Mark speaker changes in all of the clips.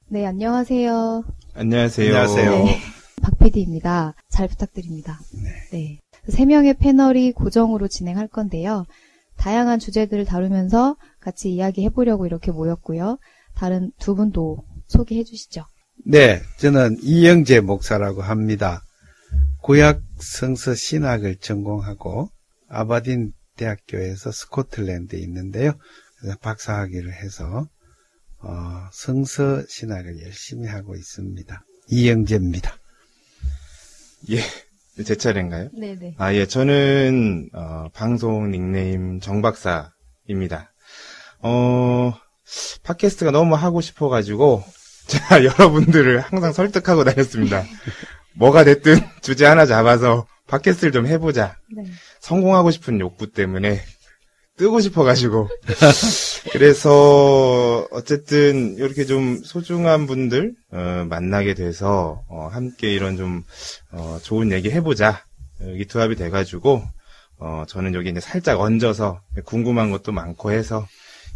Speaker 1: 네, 안녕하세요.
Speaker 2: 안녕하세요.
Speaker 1: 네, 박 PD입니다. 잘 부탁드립니다. 네. 3명의 패널이 고정으로 진행할 건데요. 다양한 주제들을 다루면서 같이 이야기해보려고 이렇게 모였고요. 다른 두 분도 소개해 주시죠.
Speaker 3: 네, 저는 이영재 목사라고 합니다. 구약 성서 신학을 전공하고 아바딘 대학교에서 스코틀랜드에 있는데요. 그래서 박사학위를 해서 성서 신학을 열심히 하고 있습니다. 이영재입니다.
Speaker 2: 예, 제 차례인가요?
Speaker 1: 네네.
Speaker 2: 예, 저는 방송 닉네임 정박사입니다. 팟캐스트가 너무 하고 싶어가지고 제가 여러분들을 항상 설득하고 다녔습니다. 뭐가 됐든 주제 하나 잡아서 팟캐스트를 좀 해보자.
Speaker 1: 네.
Speaker 2: 성공하고 싶은 욕구 때문에 뜨고 싶어가지고. 그래서 어쨌든 이렇게 좀 소중한 분들 만나게 돼서 함께 이런 좀 좋은 얘기 해보자. 의기투합이 돼가지고 저는 여기 이제 살짝 얹어서 궁금한 것도 많고 해서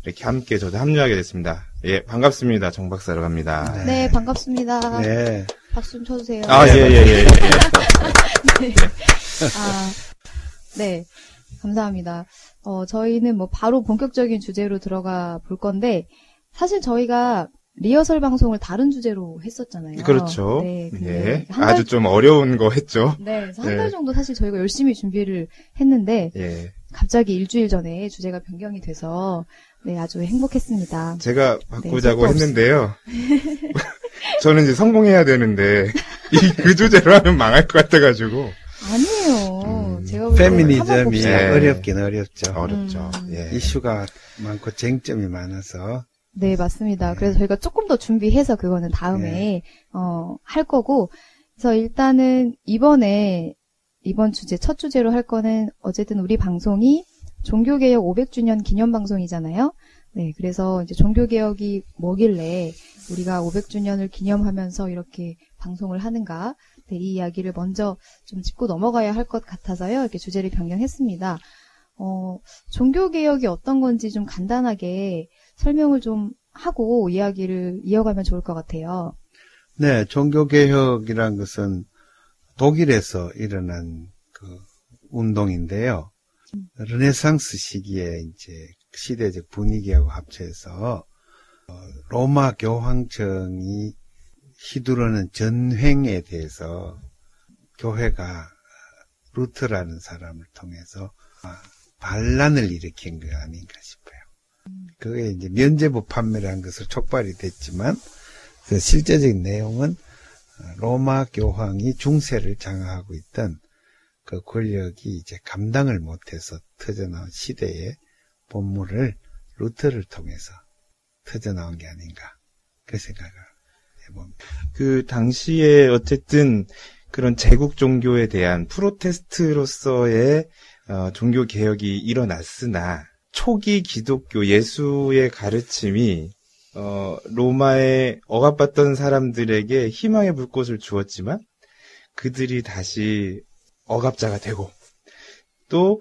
Speaker 2: 이렇게 함께 저도 합류하게 됐습니다. 예, 반갑습니다. 정 박사라고 합니다.
Speaker 1: 네, 반갑습니다.
Speaker 3: 네.
Speaker 1: 박수 좀 쳐주세요.
Speaker 2: 예.
Speaker 1: 네. 네. 감사합니다. 저희는 뭐 바로 본격적인 주제로 들어가 볼 건데, 사실 저희가 리허설 방송을 다른 주제로 했었잖아요.
Speaker 2: 그렇죠.
Speaker 1: 네.
Speaker 2: 예. 아주 좀 어려운 거 했죠.
Speaker 1: 네. 그래서 한 달 정도 사실 저희가 열심히 준비를 했는데,
Speaker 2: 예.
Speaker 1: 갑자기 일주일 전에 주제가 변경이 돼서, 네, 아주 행복했습니다.
Speaker 2: 제가 바꾸자고
Speaker 1: 네,
Speaker 2: 했는데요. 저는 이제 성공해야 되는데, 그 주제로 하면 망할 것 같아가지고.
Speaker 1: 아니에요. 제가 볼 때
Speaker 3: 페미니즘이
Speaker 1: 한번 봅시다.
Speaker 3: 어렵긴 어렵죠.
Speaker 2: 어렵죠. 예.
Speaker 3: 이슈가 많고 쟁점이 많아서.
Speaker 1: 네, 맞습니다. 그래서 저희가 조금 더 준비해서 그거는 다음에, 할 거고, 그래서 일단은 이번 주제, 첫 주제로 할 거는 어쨌든 우리 방송이 종교개혁 500주년 기념 방송이잖아요. 네, 그래서 이제 종교개혁이 뭐길래 우리가 500주년을 기념하면서 이렇게 방송을 하는가. 네, 이 이야기를 먼저 좀 짚고 넘어가야 할 것 같아서요. 이렇게 주제를 변경했습니다. 종교개혁이 어떤 건지 좀 간단하게 설명을 좀 하고 이야기를 이어가면 좋을 것 같아요.
Speaker 3: 네, 종교개혁이란 것은 독일에서 일어난 그 운동인데요. 르네상스 시기에 이제 시대적 분위기하고 합쳐서 로마 교황청이 휘두르는 전횡에 대해서 교회가 루터라는 사람을 통해서 반란을 일으킨 거 아닌가 싶어요. 그게 이제 면죄부 판매라는 것으로 촉발이 됐지만 그 실제적인 내용은 로마 교황이 중세를 장악하고 있던 그 권력이 이제 감당을 못해서 터져나온 시대의 본물을 루터를 통해서 터져나온 게 아닌가 그 생각을 해봅니다.
Speaker 2: 그 당시에 어쨌든 그런 제국 종교에 대한 프로테스트로서의 종교 개혁이 일어났으나 초기 기독교 예수의 가르침이 로마에 억압받던 사람들에게 희망의 불꽃을 주었지만 그들이 다시 억압자가 되고 또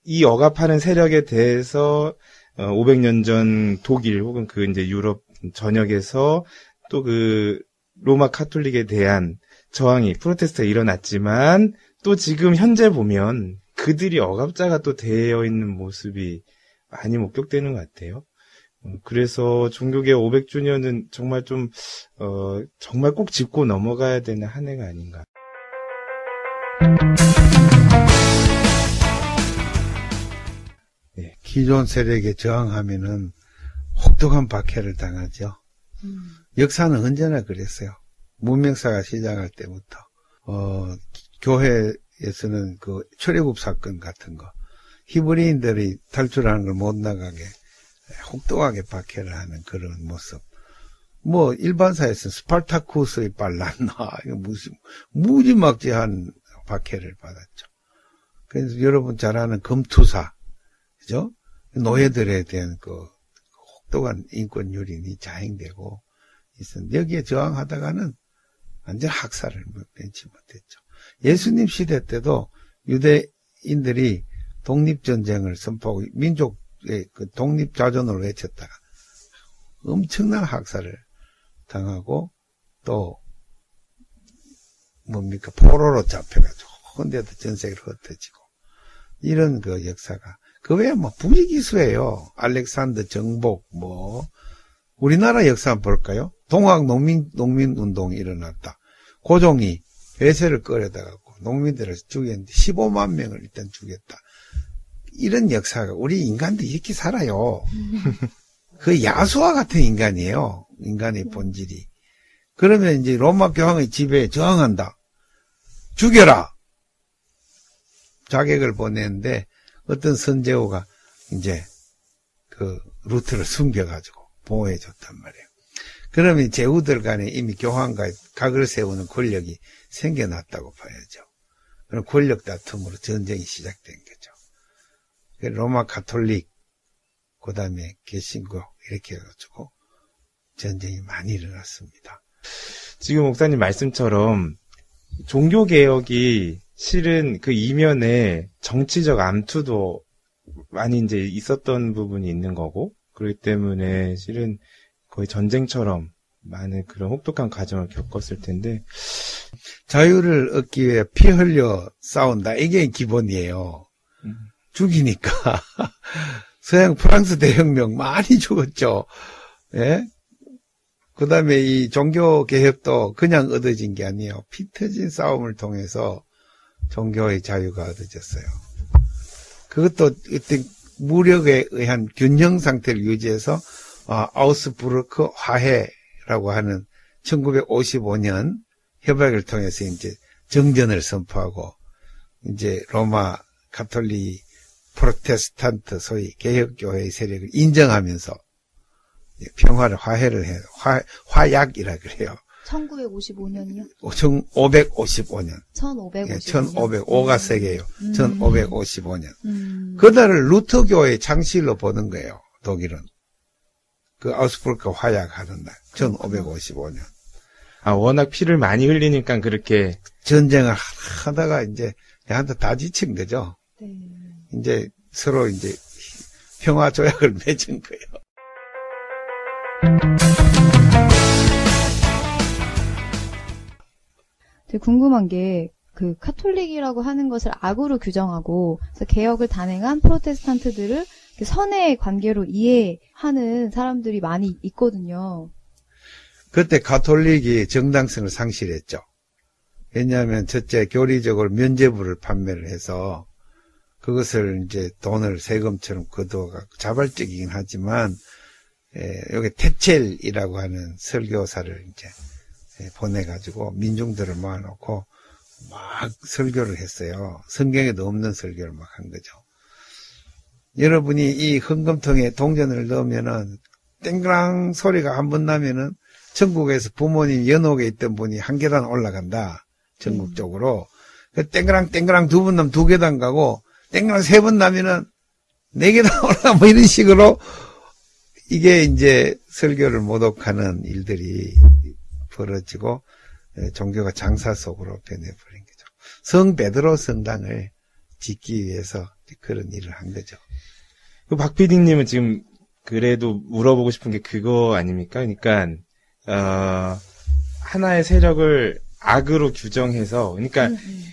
Speaker 2: 이 억압하는 세력에 대해서 500년 전 독일 혹은 그 이제 유럽 전역에서 또 그 로마 카톨릭에 대한 저항이 프로테스트가 일어났지만 또 지금 현재 보면 그들이 억압자가 또 되어 있는 모습이 많이 목격되는 것 같아요. 그래서 종교개혁 500주년은 정말 좀 정말 꼭 짚고 넘어가야 되는 한 해가 아닌가.
Speaker 3: 네, 기존 세력에 저항하면은 혹독한 박해를 당하죠. 역사는 언제나 그랬어요. 문명사가 시작할 때부터 교회에서는 그 출애굽 사건 같은 거 히브리인들이 탈출하는 걸 못 나가게 혹독하게 박해를 하는 그런 모습. 뭐 일반사에서는 스파르타쿠스의 반란나 이거 무지막지한 박해를 받았죠. 그래서 여러분 잘 아는 검투사, 그죠? 노예들에 대한 그 혹독한 인권 유린이 자행되고 있었는데 여기에 저항하다가는 완전 학살을 면치 못했죠. 예수님 시대 때도 로마인들이 독립전쟁을 선포하고 민족의 그 독립자존을 외쳤다가 엄청난 학살을 당하고 또 뭡니까 포로로 잡혀가지고 혼데도 전세계를 흩어지고 이런 그 역사가 그 외에 뭐 부지기수예요. 알렉산더 정복 뭐 우리나라 역사 한번 볼까요? 동학 농민운동이 일어났다. 고종이 외세를 끌어다가 농민들을 죽였는데 15만 명을 일단 죽였다. 이런 역사가 우리 인간도 이렇게 살아요. 그 야수와 같은 인간이에요. 인간의 본질이. 그러면 이제 로마 교황의 지배에 저항한다. 죽여라. 자객을 보냈는데 어떤 선제후가 이제 그 루트를 숨겨가지고 보호해줬단 말이에요. 그러면 제후들 간에 이미 교황과 각을 세우는 권력이 생겨났다고 봐야죠. 그럼 권력 다툼으로 전쟁이 시작된 거죠. 로마 가톨릭, 그 다음에 개신교 이렇게 해가지고 전쟁이 많이 일어났습니다.
Speaker 2: 지금 목사님 말씀처럼 종교개혁이 실은 그 이면에 정치적 암투도 많이 이제 있었던 부분이 있는 거고, 그렇기 때문에 실은 거의 전쟁처럼 많은 그런 혹독한 과정을 겪었을 텐데,
Speaker 3: 자유를 얻기 위해 피 흘려 싸운다. 이게 기본이에요. 죽이니까. 서양 프랑스 대혁명 많이 죽었죠. 예? 그 다음에 이 종교개혁도 그냥 얻어진 게 아니에요. 피 터진 싸움을 통해서 종교의 자유가 얻어졌어요. 그것도 어떤 무력에 의한 균형 상태를 유지해서 아우스부르크 화해라고 하는 1955년 협약을 통해서 이제 정전을 선포하고 이제 로마 가톨릭 프로테스탄트 소위 개혁교회의 세력을 인정하면서 평화를 화해를 해요. 화약이라 그래요.
Speaker 1: 1955년이요?
Speaker 3: 1555년.
Speaker 1: 1555년.
Speaker 3: 1505가 세계예요. 1555년. 그날을 루터교의 창실로 보는 거예요. 독일은. 그 아우스부르크 화약하는 날. 1555년.
Speaker 2: 워낙 피를 많이 흘리니까 그렇게
Speaker 3: 전쟁을 하다가 이제 한테 다 지친 거죠.
Speaker 1: 네.
Speaker 3: 이제 서로 이제 평화 조약을 맺은 거예요.
Speaker 1: 되게 궁금한 게, 그, 카톨릭이라고 하는 것을 악으로 규정하고, 그래서 개혁을 단행한 프로테스탄트들을 선의 관계로 이해하는 사람들이 많이 있거든요.
Speaker 3: 그때 가톨릭이 정당성을 상실했죠. 왜냐하면 첫째, 교리적으로 면죄부를 판매를 해서, 그것을 이제 돈을 세금처럼 거두어가 자발적이긴 하지만, 여기 테첼이라고 하는 설교사를 이제 보내가지고 민중들을 모아놓고 막 설교를 했어요. 성경에도 없는 설교를 막 한 거죠. 여러분이 이 헌금통에 동전을 넣으면은 땡그랑 소리가 한 번 나면은 전국에서 부모님 연옥에 있던 분이 한 계단 올라간다. 전국적으로. 땡그랑 땡그랑 두 번 나면 두 계단 가고 땡그랑 세 번 나면은 네 계단 올라가 뭐 이런 식으로 이게 이제 설교를 모독하는 일들이 벌어지고 종교가 장사 속으로 변해버린 거죠. 성 베드로 성당을 짓기 위해서 그런 일을 한 거죠.
Speaker 2: 박 PD님은 지금 그래도 물어보고 싶은 게 그거 아닙니까? 그러니까 하나의 세력을 악으로 규정해서, 그러니까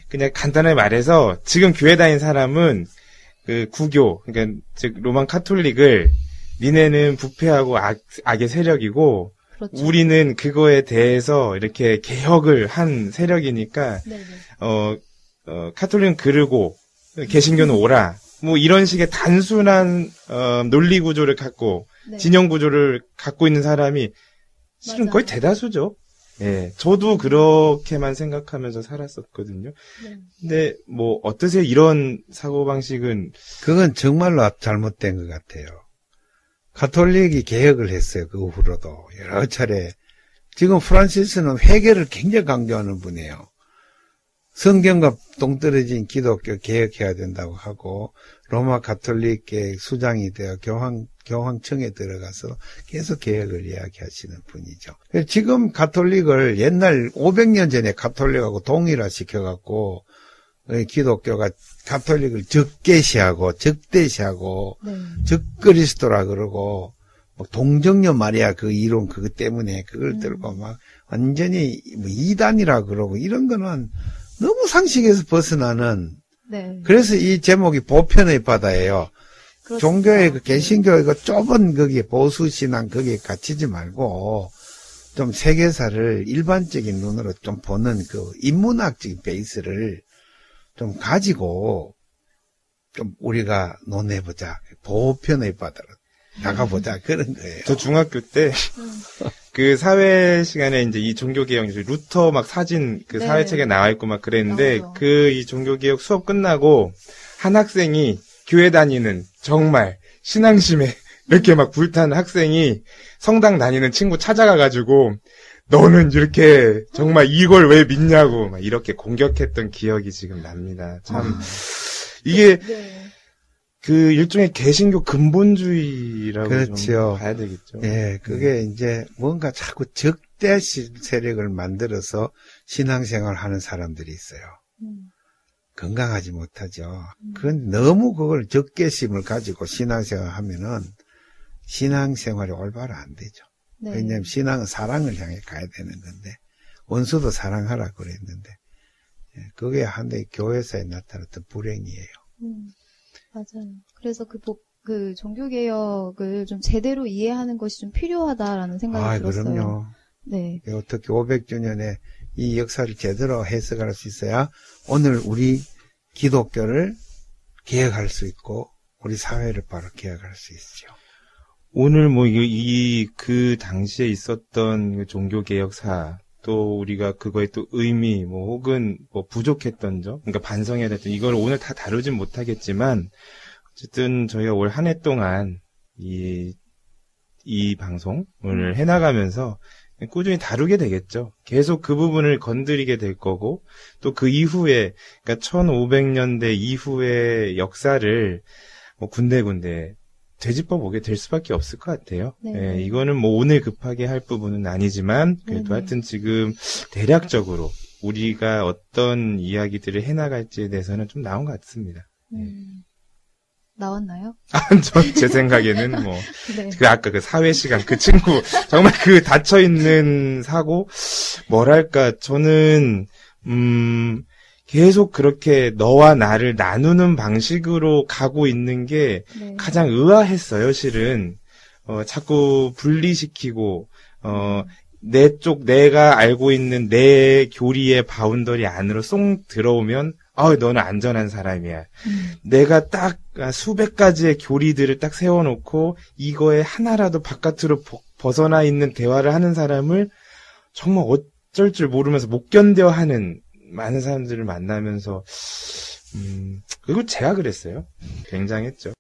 Speaker 2: 그냥 간단하게 말해서 지금 교회 다닌 사람은 그 구교, 그러니까 즉 로만 카톨릭을 니네는 부패하고 악의 세력이고, 그렇죠. 우리는 그거에 대해서 이렇게 개혁을 한 세력이니까, 카톨릭은 그르고, 개신교는 오라. 뭐 이런 식의 단순한, 논리 구조를 갖고, 네. 진영 구조를 갖고 있는 사람이 실은 거의 대다수죠. 예. 저도 그렇게만 생각하면서 살았었거든요. 네. 근데 뭐 어떠세요? 이런 사고방식은.
Speaker 3: 그건 정말로 잘못된 것 같아요. 가톨릭이 개혁을 했어요. 그 후로도 여러 차례. 지금 프란시스는 회개를 굉장히 강조하는 분이에요. 성경과 동떨어진 기독교 개혁해야 된다고 하고 로마 가톨릭의 수장이 되어 교황청에 들어가서 계속 개혁을 이야기하시는 분이죠. 지금 가톨릭을 옛날 500년 전에 가톨릭하고 동일화 시켜갖고 기독교가 가톨릭을 적개시하고 적대시하고
Speaker 1: 네.
Speaker 3: 적그리스도라 그러고 뭐 동정녀 마리아 그 이론 그거 때문에 그걸 들고 막 완전히 뭐 이단이라 그러고 이런 거는 너무 상식에서 벗어나는
Speaker 1: 네.
Speaker 3: 그래서 이 제목이 보편의 바다예요.
Speaker 1: 그렇습니다.
Speaker 3: 종교의 그 개신교의 그 좁은 거기에 보수 신앙 거기에 갇히지 말고 좀 세계사를 일반적인 눈으로 좀 보는 그 인문학적인 베이스를 좀 가지고 좀 우리가 논해보자. 보편의 바다로 나가보자. 그런 거예요.
Speaker 2: 저 중학교 때 그 사회 시간에 이제 이 종교개혁 루터 막 사진 그
Speaker 1: 네.
Speaker 2: 사회책에 나와 있고 막 그랬는데
Speaker 1: 맞아.
Speaker 2: 그 이 종교개혁 수업 끝나고 한 학생이 교회 다니는 정말 신앙심에 이렇게 막 불타는 학생이 성당 다니는 친구 찾아가가지고 너는 이렇게 정말 이걸 왜 믿냐고 막 이렇게 공격했던 기억이 지금 납니다. 참 이게
Speaker 1: 네.
Speaker 2: 그 일종의 개신교 근본주의라고
Speaker 3: 그렇죠.
Speaker 2: 좀 봐야 되겠죠.
Speaker 3: 예, 그게 이제 뭔가 자꾸 적대 세력을 만들어서 신앙생활 하는 사람들이 있어요. 건강하지 못하죠. 그건 너무 그걸 적개심을 가지고 신앙생활 하면은 신앙생활이 올바로 안 되죠.
Speaker 1: 네.
Speaker 3: 왜냐하면 신앙은 사랑을 향해 가야 되는 건데 원수도 사랑하라 그랬는데 그게 한데 교회사에 나타났던 불행이에요.
Speaker 1: 맞아요. 그래서 그 종교개혁을 좀 제대로 이해하는 것이 좀 필요하다라는 생각이 들었어요.
Speaker 3: 그럼요.
Speaker 1: 네.
Speaker 3: 어떻게 500주년에 이 역사를 제대로 해석할 수 있어야 오늘 우리 기독교를 개혁할 수 있고 우리 사회를 바로 개혁할 수 있죠.
Speaker 2: 오늘 뭐 그 당시에 있었던 종교개혁사 또 우리가 그거의 또 의미 뭐 혹은 뭐 부족했던 점 그러니까 반성해야 됐던 이걸 오늘 다 다루진 못하겠지만 어쨌든 저희가 올 한 해 동안 이 방송을 해나가면서 꾸준히 다루게 되겠죠. 계속 그 부분을 건드리게 될 거고 또 그 이후에 그러니까 1500년대 이후의 역사를 뭐 군데군데 되짚어 보게 될 수밖에 없을 것 같아요.
Speaker 1: 네.
Speaker 2: 예, 이거는 뭐 오늘 급하게 할 부분은 아니지만 그래도
Speaker 1: 네네.
Speaker 2: 하여튼 지금 대략적으로 우리가 어떤 이야기들을 해나갈지에 대해서는 좀 나온 것 같습니다.
Speaker 1: 나왔나요?
Speaker 2: 제 생각에는 뭐
Speaker 1: 네.
Speaker 2: 그 아까 그 사회 시간 그 친구 정말 그 닫혀 있는 사고 뭐랄까 저는 계속 그렇게 너와 나를 나누는 방식으로 가고 있는 게
Speaker 1: 네.
Speaker 2: 가장 의아했어요, 실은. 자꾸 분리시키고, 내가 알고 있는 내 교리의 바운더리 안으로 쏙 들어오면, 너는 안전한 사람이야. 내가 딱 수백 가지의 교리들을 딱 세워놓고, 이거에 하나라도 바깥으로 벗어나 있는 대화를 하는 사람을 정말 어쩔 줄 모르면서 못 견뎌 하는 많은 사람들을 만나면서, 그리고 제가 그랬어요. 굉장했죠.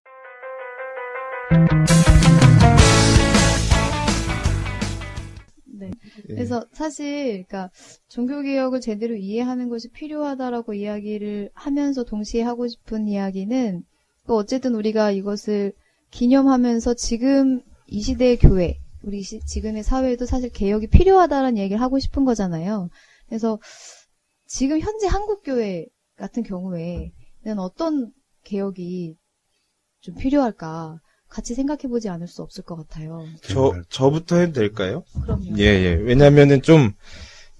Speaker 1: 네. 그래서 사실, 그러니까 종교개혁을 제대로 이해하는 것이 필요하다라고 이야기를 하면서 동시에 하고 싶은 이야기는 또 어쨌든 우리가 이것을 기념하면서 지금 이 시대의 교회, 우리 지금의 사회에도 사실 개혁이 필요하다라는 얘기를 하고 싶은 거잖아요. 그래서 지금 현재 한국교회 같은 경우에는 어떤 개혁이 좀 필요할까 같이 생각해보지 않을 수 없을 것 같아요.
Speaker 2: 저부터 해도 될까요?
Speaker 1: 그럼요.
Speaker 2: 예. 왜냐면은 좀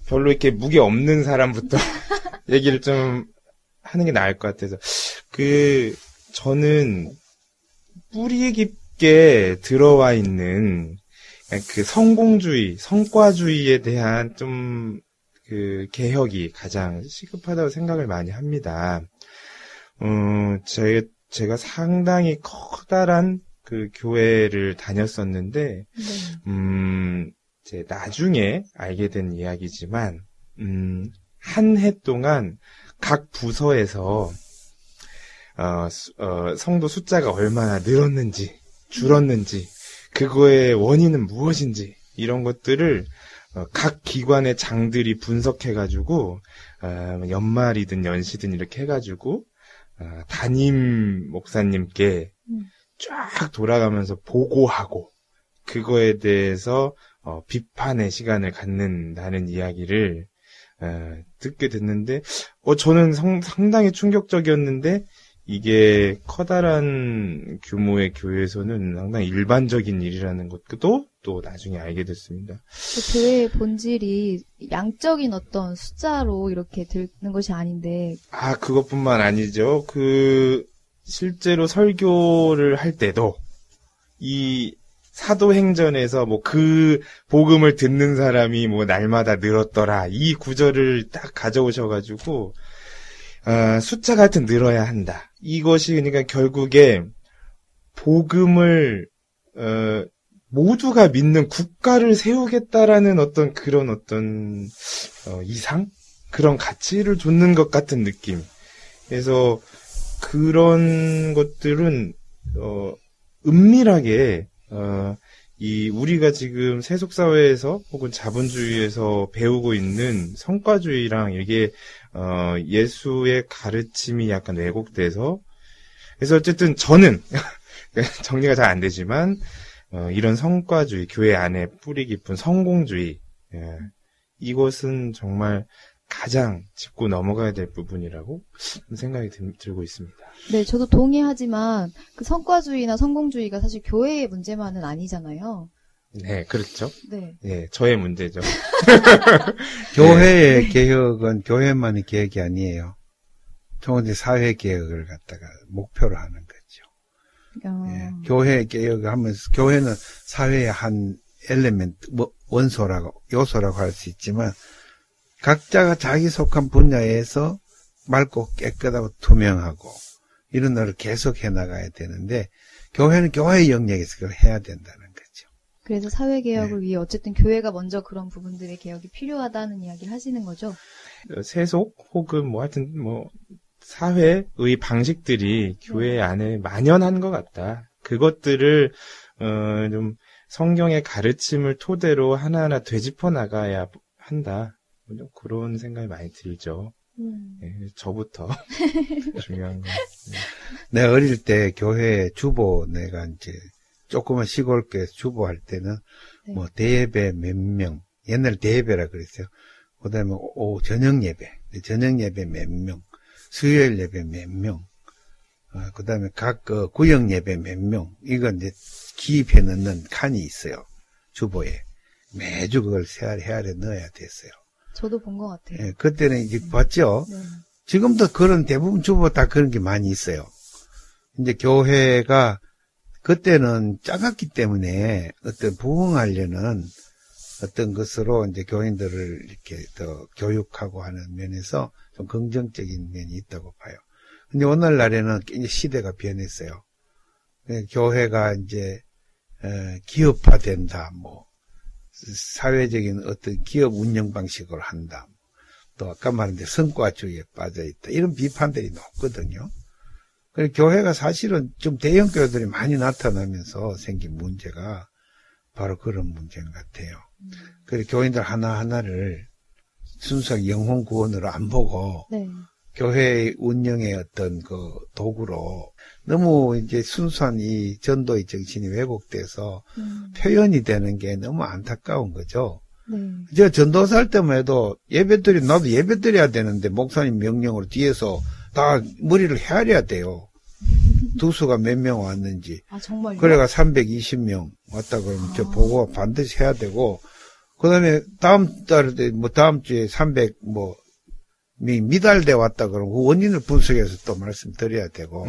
Speaker 2: 별로 이렇게 무게 없는 사람부터 얘기를 좀 하는 게 나을 것 같아서. 저는 뿌리 깊게 들어와 있는 그 성공주의, 성과주의에 대한 좀 개혁이 가장 시급하다고 생각을 많이 합니다. 제가 상당히 커다란 그 교회를 다녔었는데, 나중에 알게 된 이야기지만, 한 해 동안 각 부서에서, 성도 숫자가 얼마나 늘었는지, 줄었는지, 그거의 원인은 무엇인지, 이런 것들을 각 기관의 장들이 분석해가지고, 연말이든 연시든 이렇게 해가지고, 담임 목사님께 쫙 돌아가면서 보고하고, 그거에 대해서, 비판의 시간을 갖는다는 이야기를, 듣게 됐는데, 저는 상당히 충격적이었는데, 이게 커다란 규모의 교회에서는 상당히 일반적인 일이라는 것도 또 나중에 알게 됐습니다.
Speaker 1: 교회의 본질이 양적인 어떤 숫자로 이렇게 듣는 것이 아닌데.
Speaker 2: 그것뿐만 아니죠. 실제로 설교를 할 때도, 이 사도행전에서 그 복음을 듣는 사람이 날마다 늘었더라. 이 구절을 딱 가져오셔가지고, 숫자가 하여튼 늘어야 한다. 이것이 그러니까 결국에 복음을, 모두가 믿는 국가를 세우겠다라는 그런 이상? 그런 가치를 줬는 것 같은 느낌. 그래서 그런 것들은, 은밀하게, 우리가 지금 세속사회에서 혹은 자본주의에서 배우고 있는 성과주의랑 이게, 예수의 가르침이 약간 왜곡돼서, 그래서 어쨌든 저는, 정리가 잘 안 되지만, 이런 성과주의, 교회 안에 뿌리 깊은 성공주의, 이것은 정말 가장 짚고 넘어가야 될 부분이라고 생각이 들고 있습니다.
Speaker 1: 네, 저도 동의하지만 그 성과주의나 성공주의가 사실 교회의 문제만은 아니잖아요.
Speaker 2: 네, 그렇죠.
Speaker 1: 네.
Speaker 2: 네, 저의 문제죠.
Speaker 3: 교회의 개혁은 교회만의 개혁이 아니에요. 총원의 사회 개혁을 갖다가 목표로 하는 거죠. 예, 교회 개혁을 하면서 교회는 사회의 한 엘리멘트, 요소라고 할 수 있지만 각자가 자기 속한 분야에서 맑고 깨끗하고 투명하고 이런 거를 계속 해나가야 되는데 교회는 교회의 영역에서 그걸 해야 된다는 거죠.
Speaker 1: 그래서 사회개혁을 위해 어쨌든 교회가 먼저 그런 부분들의 개혁이 필요하다는 이야기를 하시는 거죠?
Speaker 2: 세속 혹은 하여튼 사회의 방식들이 교회 안에 만연한 것 같다. 그것들을 좀 성경의 가르침을 토대로 하나하나 되짚어 나가야 한다. 그런 생각이 많이 들죠. 네, 저부터 중요한 거. 네.
Speaker 3: 내가 어릴 때 교회 주보 내가 이제 조그만 시골교회 주보할 때는
Speaker 1: 네.
Speaker 3: 대예배 몇 명, 옛날 대예배라 그랬어요. 그다음에 저녁 예배 몇 명, 수요일 예배 몇 명, 그다음에 각 구역 예배 몇 명, 이건 이제 기입해 넣는 칸이 있어요. 주보에 매주 그걸 헤아려 넣어야 됐어요.
Speaker 1: 저도 본 것 같아요.
Speaker 3: 예, 그때는 이제 봤죠.
Speaker 1: 네.
Speaker 3: 지금도 그런 대부분 주보 다 그런 게 많이 있어요. 이제 교회가 그때는 작았기 때문에 어떤 부흥하려는 어떤 것으로 이제 교인들을 이렇게 더 교육하고 하는 면에서 좀 긍정적인 면이 있다고 봐요. 근데 오늘날에는 이제 시대가 변했어요. 교회가 이제 기업화된다, 사회적인 어떤 기업 운영 방식을 한다. 또 아까 말한 데 성과주의에 빠져있다. 이런 비판들이 높거든요. 그래서 교회가 사실은 좀 대형 교회들이 많이 나타나면서 생긴 문제가 바로 그런 문제인 것 같아요. 그래서 교인들 하나하나를 순수하게 영혼 구원으로 안 보고
Speaker 1: 네.
Speaker 3: 교회 운영의 어떤 도구로 너무 이제 순수한 이 전도의 정신이 왜곡돼서 표현이 되는 게 너무 안타까운 거죠.
Speaker 1: 네.
Speaker 3: 제가 전도사 할 때만 해도 나도 예배 드려야 되는데 목사님 명령으로 뒤에서 다 머리를 헤아려야 돼요. 두수가 몇 명 왔는지.
Speaker 1: 정말요?
Speaker 3: 그래가 320명 왔다 그러면 저 보고 반드시 해야 되고, 그 다음에 다음 주에 300 미달돼 왔다 그러면 그 원인을 분석해서 또 말씀드려야 되고.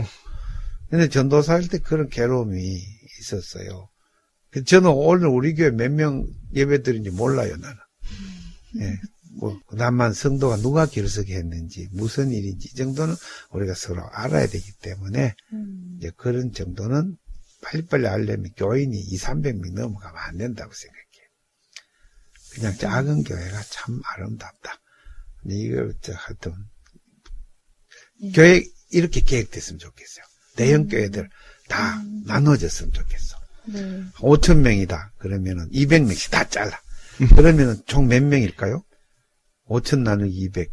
Speaker 3: 근데 전도사 할 때 그런 괴로움이 있었어요. 저는 오늘 우리 교회 몇 명 예배 드린지 몰라요, 나는. 예. 남만 성도가 누가 결석했는지, 무슨 일인지, 이 정도는 우리가 서로 알아야 되기 때문에, 이제 그런 정도는 빨리빨리 알려면 교인이 200~300명 넘어가면 안 된다고 생각해요. 그냥 작은 교회가 참 아름답다. 이걸, 하여튼, 교회 이렇게 계획됐으면 좋겠어요. 대형 교회들 다 나눠졌으면 좋겠어.
Speaker 1: 네.
Speaker 3: 5,000명이다. 그러면은 200명씩 다 잘라. 그러면은 총 몇 명일까요? 5,000 나누기 200.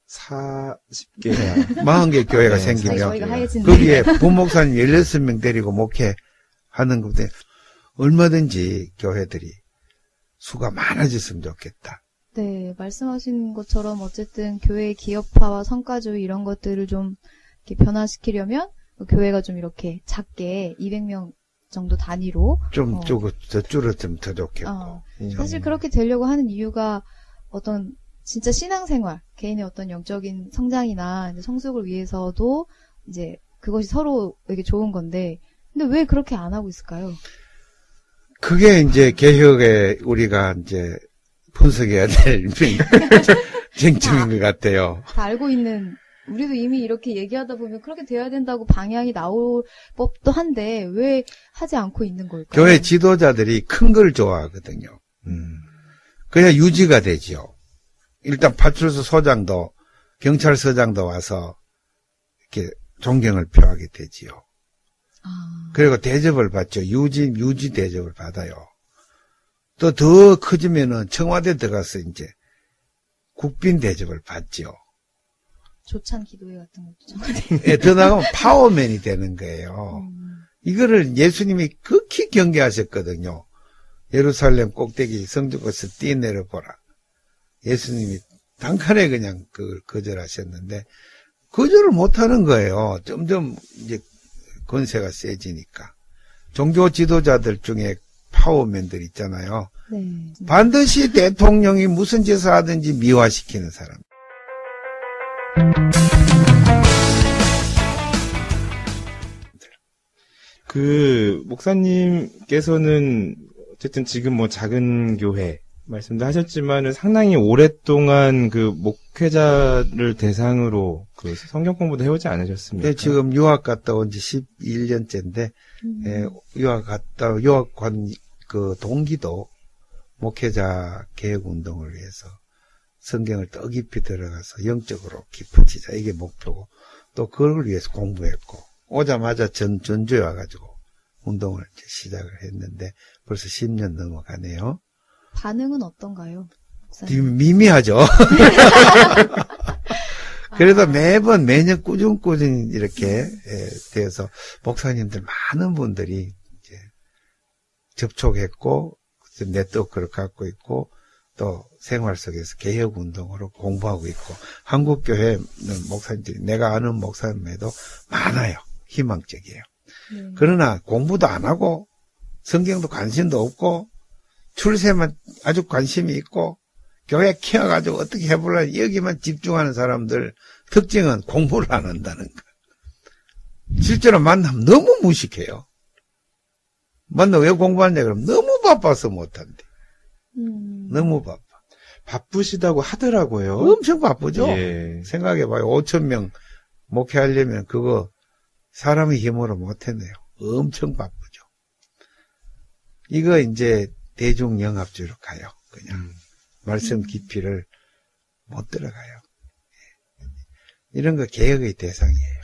Speaker 2: 40개 해야.
Speaker 3: 40개 교회가 생기면 거기에 부목사님 16명 데리고 목회하는 건데 얼마든지 교회들이 수가 많아졌으면 좋겠다.
Speaker 1: 네, 말씀하신 것처럼 어쨌든 교회의 기업화와 성과주의 이런 것들을 좀 이렇게 변화시키려면 교회가 좀 이렇게 작게 200명 정도 단위로
Speaker 3: 좀 더 줄었으면 더 좋겠고.
Speaker 1: 사실 그렇게 되려고 하는 이유가 어떤 진짜 신앙생활, 개인의 어떤 영적인 성장이나 이제 성숙을 위해서도 이제 그것이 서로에게 좋은 건데, 근데 왜 그렇게 안 하고 있을까요?
Speaker 3: 그게 이제 개혁에 우리가 이제 분석해야 될 쟁점인 것 같아요.
Speaker 1: 다 알고 있는, 우리도 이미 이렇게 얘기하다 보면 그렇게 돼야 된다고 방향이 나올 법도 한데 왜 하지 않고 있는 걸까요?
Speaker 3: 교회 지도자들이 큰 걸 좋아하거든요. 그래야 유지가 되죠. 일단 파출소 소장도 경찰서장도 와서 이렇게 존경을 표하게 되지요. 그리고 대접을 받죠. 유지 대접을 받아요. 또 더 커지면은 청와대 들어가서 이제 국빈 대접을 받죠.
Speaker 1: 조찬 기도회 같은 것도
Speaker 3: 예, 더 나가면 파워맨이 되는 거예요. 이거를 예수님이 극히 경계하셨거든요. 예루살렘 꼭대기 성전에서 뛰어내려 보라. 예수님이 단칼에 그냥 그걸 거절하셨는데 거절을 못하는 거예요. 점점 이제 권세가 세지니까. 종교 지도자들 중에 파워맨들 있잖아요.
Speaker 1: 네.
Speaker 3: 반드시 대통령이 무슨 짓을 하든지 미화시키는 사람.
Speaker 2: 목사님께서는 어쨌든 지금 뭐 작은 교회 말씀도 하셨지만은 상당히 오랫동안 그 목회자를 대상으로 그 성경 공부도 해오지 않으셨습니까?
Speaker 3: 네, 지금 유학 갔다 온 지 11년째인데, 유학관 그 동기도 목회자 개혁 운동을 위해서 성경을 더 깊이 들어가서 영적으로 깊어지자. 이게 목표고, 또 그걸 위해서 공부했고, 오자마자 전주에 와가지고 운동을 이제 시작을 했는데, 벌써 10년 넘어가네요.
Speaker 1: 반응은 어떤가요? 목사님?
Speaker 3: 지금 미미하죠. 그래도 매년 꾸준히 이렇게 되어서 목사님들 많은 분들이 이제 접촉했고 네트워크를 갖고 있고 또 생활 속에서 개혁 운동으로 공부하고 있고 한국 교회는 목사님들이 내가 아는 목사님에도 많아요. 희망적이에요. 그러나 공부도 안 하고 성경도 관심도 없고 출세만 아주 관심이 있고 교회 키워가지고 어떻게 해보려고 여기만 집중하는 사람들 특징은 공부를 안 한다는 거. 실제로 만나면 너무 무식해요. 만나면 왜 공부하냐 그러면 너무 바빠서 못한대. 너무 바빠.
Speaker 2: 바쁘시다고 하더라고요.
Speaker 3: 엄청 바쁘죠.
Speaker 2: 예.
Speaker 3: 생각해봐요. 5,000명 목회하려면 그거 사람의 힘으로 못해내요. 엄청 바쁘죠. 이거 이제 대중영합주의로 가요. 그냥 말씀 깊이를 못 들어가요. 이런 거 개혁의 대상이에요.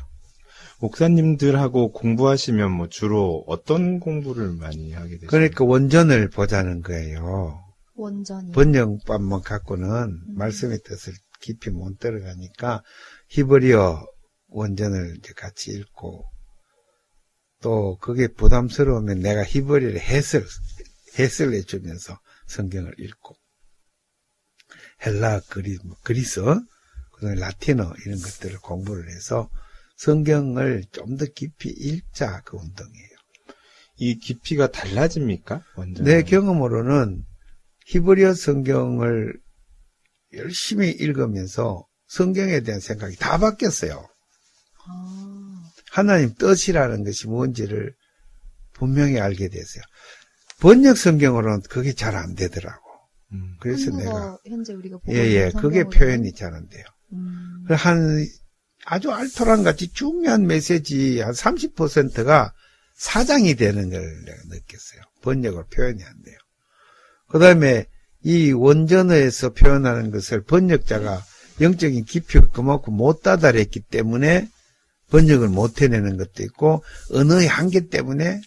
Speaker 2: 목사님들하고 공부하시면 뭐 주로 어떤 공부를 많이 하게 되시나요?
Speaker 3: 그러니까 원전을 보자는 거예요.
Speaker 1: 원전이.
Speaker 3: 번역반만 갖고는 말씀의 뜻을 깊이 못 들어가니까 히브리어 원전을 이제 같이 읽고 또 그게 부담스러우면 내가 히브리어를 해설을 해주면서 성경을 읽고 헬라 그리스 그다음에 라틴어 이런 것들을 공부를 해서 성경을 좀 더 깊이 읽자 그 운동이에요.
Speaker 2: 이 깊이가 달라집니까? 완전.
Speaker 3: 내 경험으로는 히브리어 성경을 열심히 읽으면서 성경에 대한 생각이 다 바뀌었어요. 하나님 뜻이라는 것이 뭔지를 분명히 알게 됐어요. 번역 성경으로는 그게 잘 안 되더라고. 그래서 내가
Speaker 1: 현재 우리가 보고 있는
Speaker 3: 그게 표현이 잘 안 돼요. 한 아주 알토란 같이 중요한 메시지 한 30%가 사장이 되는 걸 내가 느꼈어요. 번역으로 표현이 안 돼요. 그 다음에 이 원전어에서 표현하는 것을 번역자가 영적인 깊이가 그만큼 못 다다랐기 때문에 번역을 못 해내는 것도 있고 언어의 한계 때문에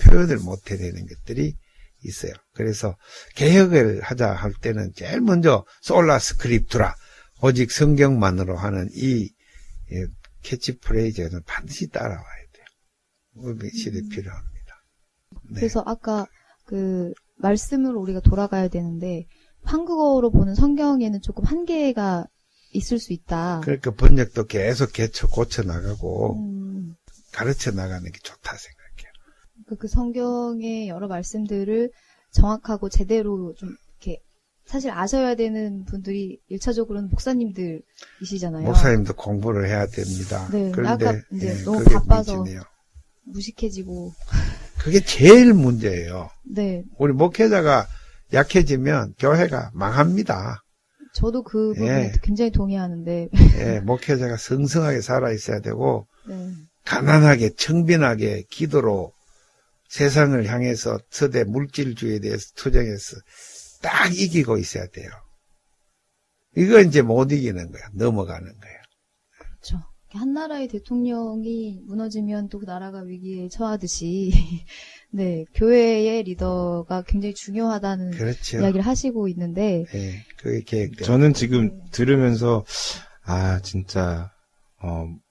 Speaker 3: 표현을 못 해내는 것들이 있어요. 그래서 개혁을 하자 할 때는 제일 먼저 솔라 스크립투라 오직 성경만으로 하는 이 캐치프레이즈는 반드시 따라와야 돼요. 우리 시대에 필요합니다. 네.
Speaker 1: 그래서 아까 그 말씀으로 우리가 돌아가야 되는데 한국어로 보는 성경에는 조금 한계가 있을 수 있다.
Speaker 3: 그러니까 번역도 계속 고쳐 나가고 가르쳐 나가는 게 좋다 생각해요.
Speaker 1: 그 성경의 여러 말씀들을 정확하고 제대로 좀 이렇게 사실 아셔야 되는 분들이 1차적으로는 목사님들이시잖아요.
Speaker 3: 목사님도 공부를 해야 됩니다.
Speaker 1: 네.
Speaker 3: 그런데
Speaker 1: 아까 이제
Speaker 3: 예,
Speaker 1: 너무
Speaker 3: 그게
Speaker 1: 바빠서
Speaker 3: 문제네요.
Speaker 1: 무식해지고.
Speaker 3: 그게 제일 문제예요.
Speaker 1: 네.
Speaker 3: 우리 목회자가 약해지면 교회가 망합니다.
Speaker 1: 저도 그 부분에 굉장히 동의하는데.
Speaker 3: 예, 목회자가 성성하게 살아 있어야 되고
Speaker 1: 네.
Speaker 3: 가난하게 청빈하게 기도로 세상을 향해서 서대 물질주의에 대해서 투쟁해서 딱 이기고 있어야 돼요. 이거 이제 못 이기는 거야. 넘어가는 거야.
Speaker 1: 그렇죠. 한 나라의 대통령이 무너지면 또 그 나라가 위기에 처하듯이 네, 교회의 리더가 굉장히 중요하다는
Speaker 3: 그렇죠.
Speaker 1: 이야기를 하시고 있는데
Speaker 3: 네, 그게 계획돼요.
Speaker 2: 저는 지금 들으면서 진짜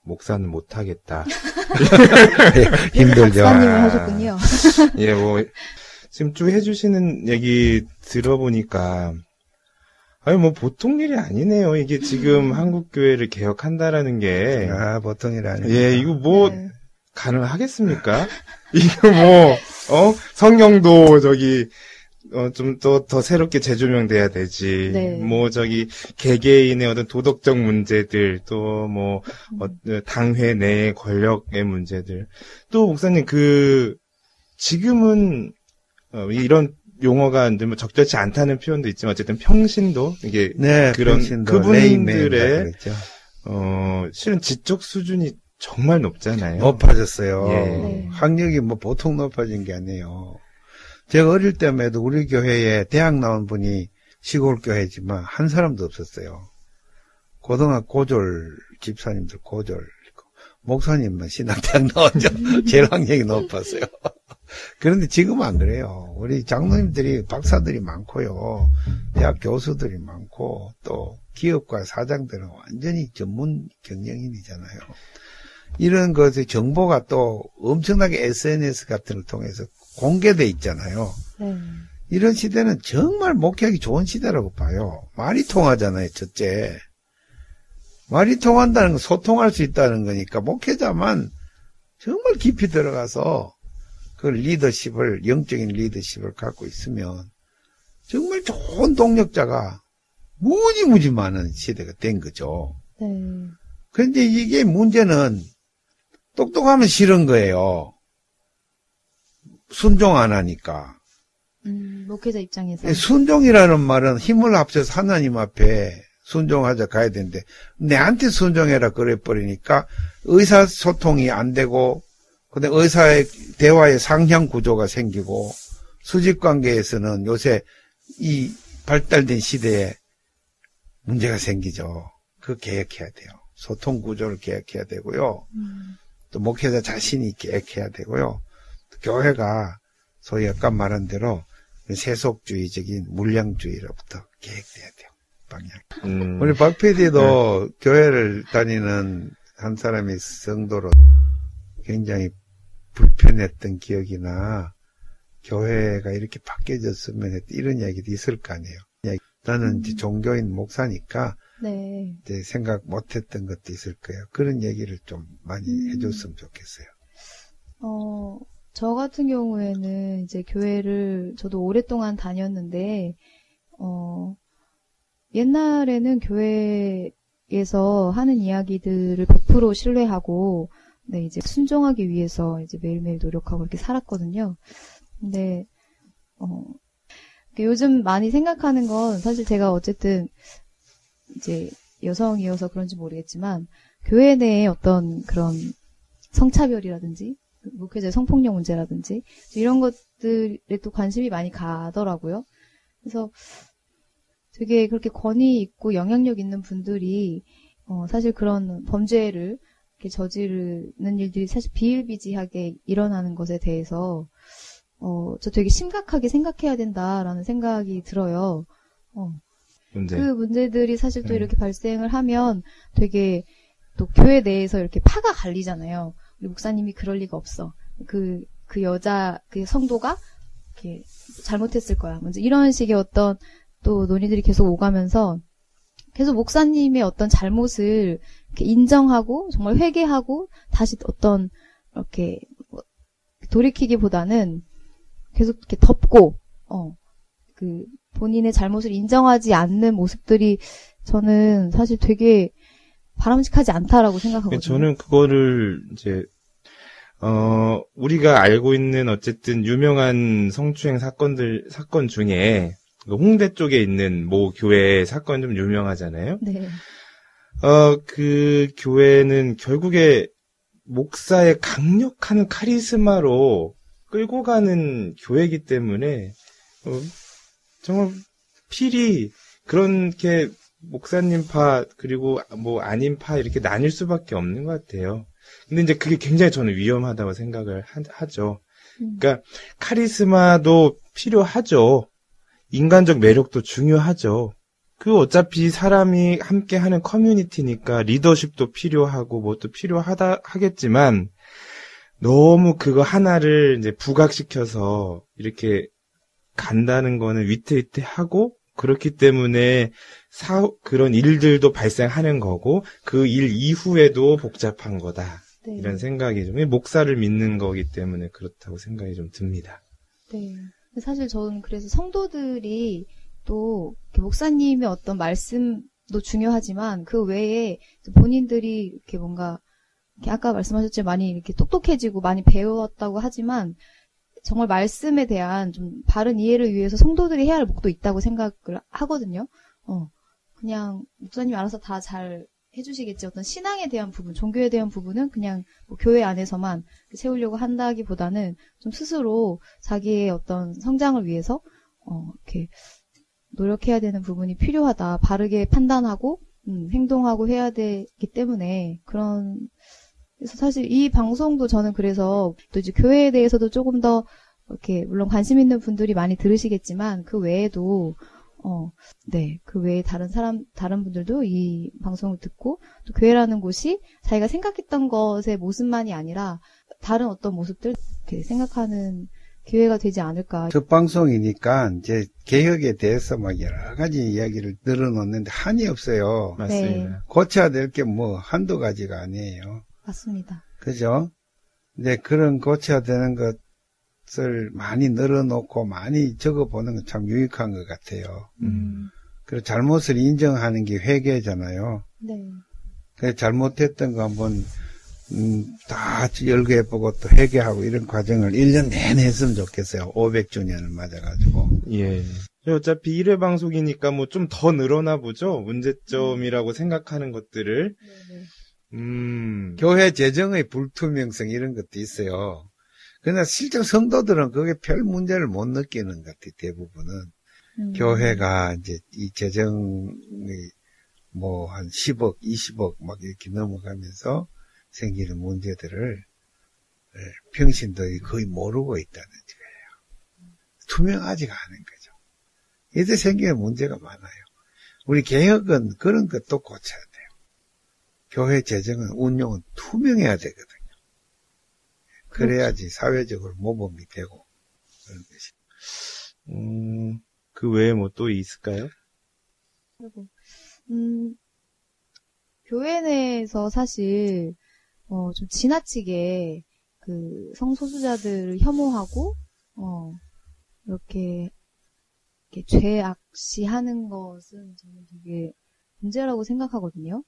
Speaker 2: 목사는 못하겠다.
Speaker 3: 힘들죠.
Speaker 1: 박사님을 하셨군요.
Speaker 2: 예, 뭐 지금 쭉 해주시는 얘기 들어보니까 뭐 보통 일이 아니네요. 이게 지금 한국 교회를 개혁한다라는 게
Speaker 3: 보통 일 아니에요.
Speaker 2: 예, 이거 뭐
Speaker 1: 네.
Speaker 2: 가능하겠습니까? 이거 뭐 성경도 저기 좀 더 새롭게 재조명돼야 되지.
Speaker 1: 네.
Speaker 2: 뭐 저기 개개인의 어떤 도덕적 문제들 또 뭐 당회 내의 권력의 문제들 또 목사님 지금은 이런 용어가 뭐 적절치 않다는 표현도 있지만 어쨌든 평신도 이게
Speaker 3: 네,
Speaker 2: 그런
Speaker 3: 평신도,
Speaker 2: 그분들의
Speaker 3: 그랬죠.
Speaker 2: 실은 지적 수준이 정말 높잖아요.
Speaker 3: 높아졌어요.
Speaker 2: 예.
Speaker 1: 네.
Speaker 3: 학력이 뭐 보통 높아진 게 아니에요. 제가 어릴 때에도 우리 교회에 대학 나온 분이 시골 교회지만 한 사람도 없었어요. 고등학교 고졸 집사님들 고졸 목사님만 신학대학 나왔죠. 제일 학력이 높았어요. 그런데 지금은 안 그래요. 우리 장로님들이 박사들이 많고요. 대학 교수들이 많고 또 기업과 사장들은 완전히 전문 경영인이잖아요. 이런 것의 정보가 또 엄청나게 SNS 같은 걸 통해서 공개돼 있잖아요.
Speaker 1: 네.
Speaker 3: 이런 시대는 정말 목회하기 좋은 시대라고 봐요. 말이 통하잖아요, 첫째. 말이 통한다는 건 소통할 수 있다는 거니까 목회자만 정말 깊이 들어가서 그 리더십을, 영적인 리더십을 갖고 있으면 정말 좋은 동력자가 무지무지 많은 시대가 된 거죠.
Speaker 1: 네.
Speaker 3: 그런데 이게 문제는 똑똑하면 싫은 거예요. 순종 안 하니까.
Speaker 1: 목회자 입장에서.
Speaker 3: 순종이라는 말은 힘을 합쳐서 하나님 앞에 순종하자 가야 되는데 내한테 순종해라 그래 버리니까 의사소통이 안 되고 근데 의사의 대화의 상향 구조가 생기고 수직관계에서는 요새 이 발달된 시대에 문제가 생기죠. 그거 개혁해야 돼요. 소통 구조를 개혁해야 되고요. 또 목회자 자신이 개혁해야 되고요. 또 교회가 소위 아까 말한 대로 세속주의적인 물량주의로부터 개혁돼야 돼요. 방향. 우리 박 PD도 교회를 다니는 한 사람이 성도로 굉장히 불편했던 기억이나 교회가 이렇게 바뀌어졌으면 이런 이야기도 있을 거 아니에요. 나는 이제 종교인 목사니까
Speaker 1: 네.
Speaker 3: 이제 생각 못했던 것도 있을 거예요. 그런 얘기를 좀 많이 해줬으면 좋겠어요.
Speaker 1: 저 같은 경우에는 이제 교회를 저도 오랫동안 다녔는데, 옛날에는 교회에서 하는 이야기들을 100% 신뢰하고, 네, 이제 순종하기 위해서 이제 매일매일 노력하고 이렇게 살았거든요. 근데, 요즘 많이 생각하는 건 사실 제가 어쨌든 이제 여성이어서 그런지 모르겠지만, 교회 내에 어떤 그런 성차별이라든지, 목회자의 성폭력 문제라든지, 이런 것들에 또 관심이 많이 가더라고요. 그래서 되게 그렇게 권위 있고 영향력 있는 분들이, 사실 그런 범죄를 이렇게 저지르는 일들이 사실 비일비재하게 일어나는 것에 대해서, 저 되게 심각하게 생각해야 된다라는 생각이 들어요.
Speaker 2: 문제.
Speaker 1: 그 문제들이 사실 또 이렇게 발생을 하면 되게 또 교회 내에서 이렇게 파가 갈리잖아요. 우리 목사님이 그럴 리가 없어. 그 여자, 그 성도가 이렇게 잘못했을 거야. 먼저 이런 식의 어떤 또 논의들이 계속 오가면서 계속 목사님의 어떤 잘못을 이렇게 인정하고 정말 회개하고 다시 어떤 이렇게 돌이키기보다는 계속 이렇게 덮고 그 본인의 잘못을 인정하지 않는 모습들이 저는 사실 되게 바람직하지 않다라고 생각하거든요.
Speaker 2: 저는 그거를 이제 우리가 알고 있는 어쨌든 유명한 성추행 사건 중에 홍대 쪽에 있는 모 교회 사건 좀 유명하잖아요.
Speaker 1: 네.
Speaker 2: 그 교회는 결국에 목사의 강력한 카리스마로 끌고 가는 교회이기 때문에 정말 필히 그렇게 목사님 파 그리고 뭐 아닌 파 이렇게 나뉠 수밖에 없는 것 같아요. 근데 이제 그게 굉장히 저는 위험하다고 생각을 하죠. 그러니까 카리스마도 필요하죠. 인간적 매력도 중요하죠. 그 어차피 사람이 함께 하는 커뮤니티니까 리더십도 필요하고 뭐 또 하겠지만 너무 그거 하나를 이제 부각시켜서 이렇게 간다는 거는 위태위태하고 그렇기 때문에 그런 일들도 발생하는 거고 그 일 이후에도 복잡한 거다.
Speaker 1: 네.
Speaker 2: 이런 생각이 좀 목사를 믿는 거기 때문에 그렇다고 생각이 좀 듭니다.
Speaker 1: 네. 사실 저는 그래서 성도들이 또 목사님의 어떤 말씀도 중요하지만 그 외에 본인들이 이렇게 뭔가 이렇게 아까 말씀하셨지만 많이 이렇게 똑똑해지고 많이 배웠다고 하지만 정말 말씀에 대한 좀 바른 이해를 위해서 성도들이 해야 할 몫도 있다고 생각을 하거든요. 그냥 목사님이 알아서 다 잘 해주시겠지. 어떤 신앙에 대한 부분, 종교에 대한 부분은 그냥 뭐 교회 안에서만 세우려고 한다기보다는 좀 스스로 자기의 어떤 성장을 위해서 이렇게 노력해야 되는 부분이 필요하다. 바르게 판단하고 행동하고 해야 되기 때문에 그래서 사실 이 방송도 저는 그래서 또 이제 교회에 대해서도 조금 더 이렇게 물론 관심 있는 분들이 많이 들으시겠지만 그 외에도 네, 그 외에 다른 분들도 이 방송을 듣고 또 교회라는 곳이 자기가 생각했던 것의 모습만이 아니라 다른 어떤 모습들 이렇게 생각하는 기회가 되지 않을까.
Speaker 3: 첫 방송이니까 이제 개혁에 대해서 막 여러 가지 이야기를 늘어놓는데 한이 없어요.
Speaker 2: 맞습니다.
Speaker 1: 네.
Speaker 3: 고쳐야 될 게 뭐 한두 가지가 아니에요.
Speaker 1: 맞습니다.
Speaker 3: 그죠? 근데 그런 고쳐야 되는 것을 많이 늘어놓고 많이 적어보는 건 참 유익한 것 같아요. 그리고 잘못을 인정하는 게 회개잖아요.
Speaker 1: 네.
Speaker 3: 그래서 잘못했던 거 한번 다 열거해보고 또 회개하고 이런 과정을 1년 내내 했으면 좋겠어요. 500주년을 맞아가지고.
Speaker 2: 예. 어차피 1회 방송이니까 뭐 좀 더 늘어나 보죠. 문제점이라고 생각하는 것들을.
Speaker 1: 네.
Speaker 3: 교회 재정의 불투명성 이런 것도 있어요. 그러나 실제 성도들은 그게 별 문제를 못 느끼는 것 같아요. 대부분은. 교회가 이제 이 재정이 뭐 한 10억, 20억 막 이렇게 넘어가면서 생기는 문제들을 평신도들이 거의 모르고 있다는 거예요. 투명하지가 않은 거죠. 이때 생기는 문제가 많아요. 우리 개혁은 그런 것도 고쳐야 돼요. 교회 재정은 운용은 투명해야 되거든요. 그래야지 사회적으로 모범이 되고 그런 것이.
Speaker 2: 그 외에 뭐 또 있을까요?
Speaker 1: 그리고 교회 내에서 사실 좀 지나치게 그 성소수자들을 혐오하고 이렇게 죄악시하는 것은 저는 되게 문제라고 생각하거든요.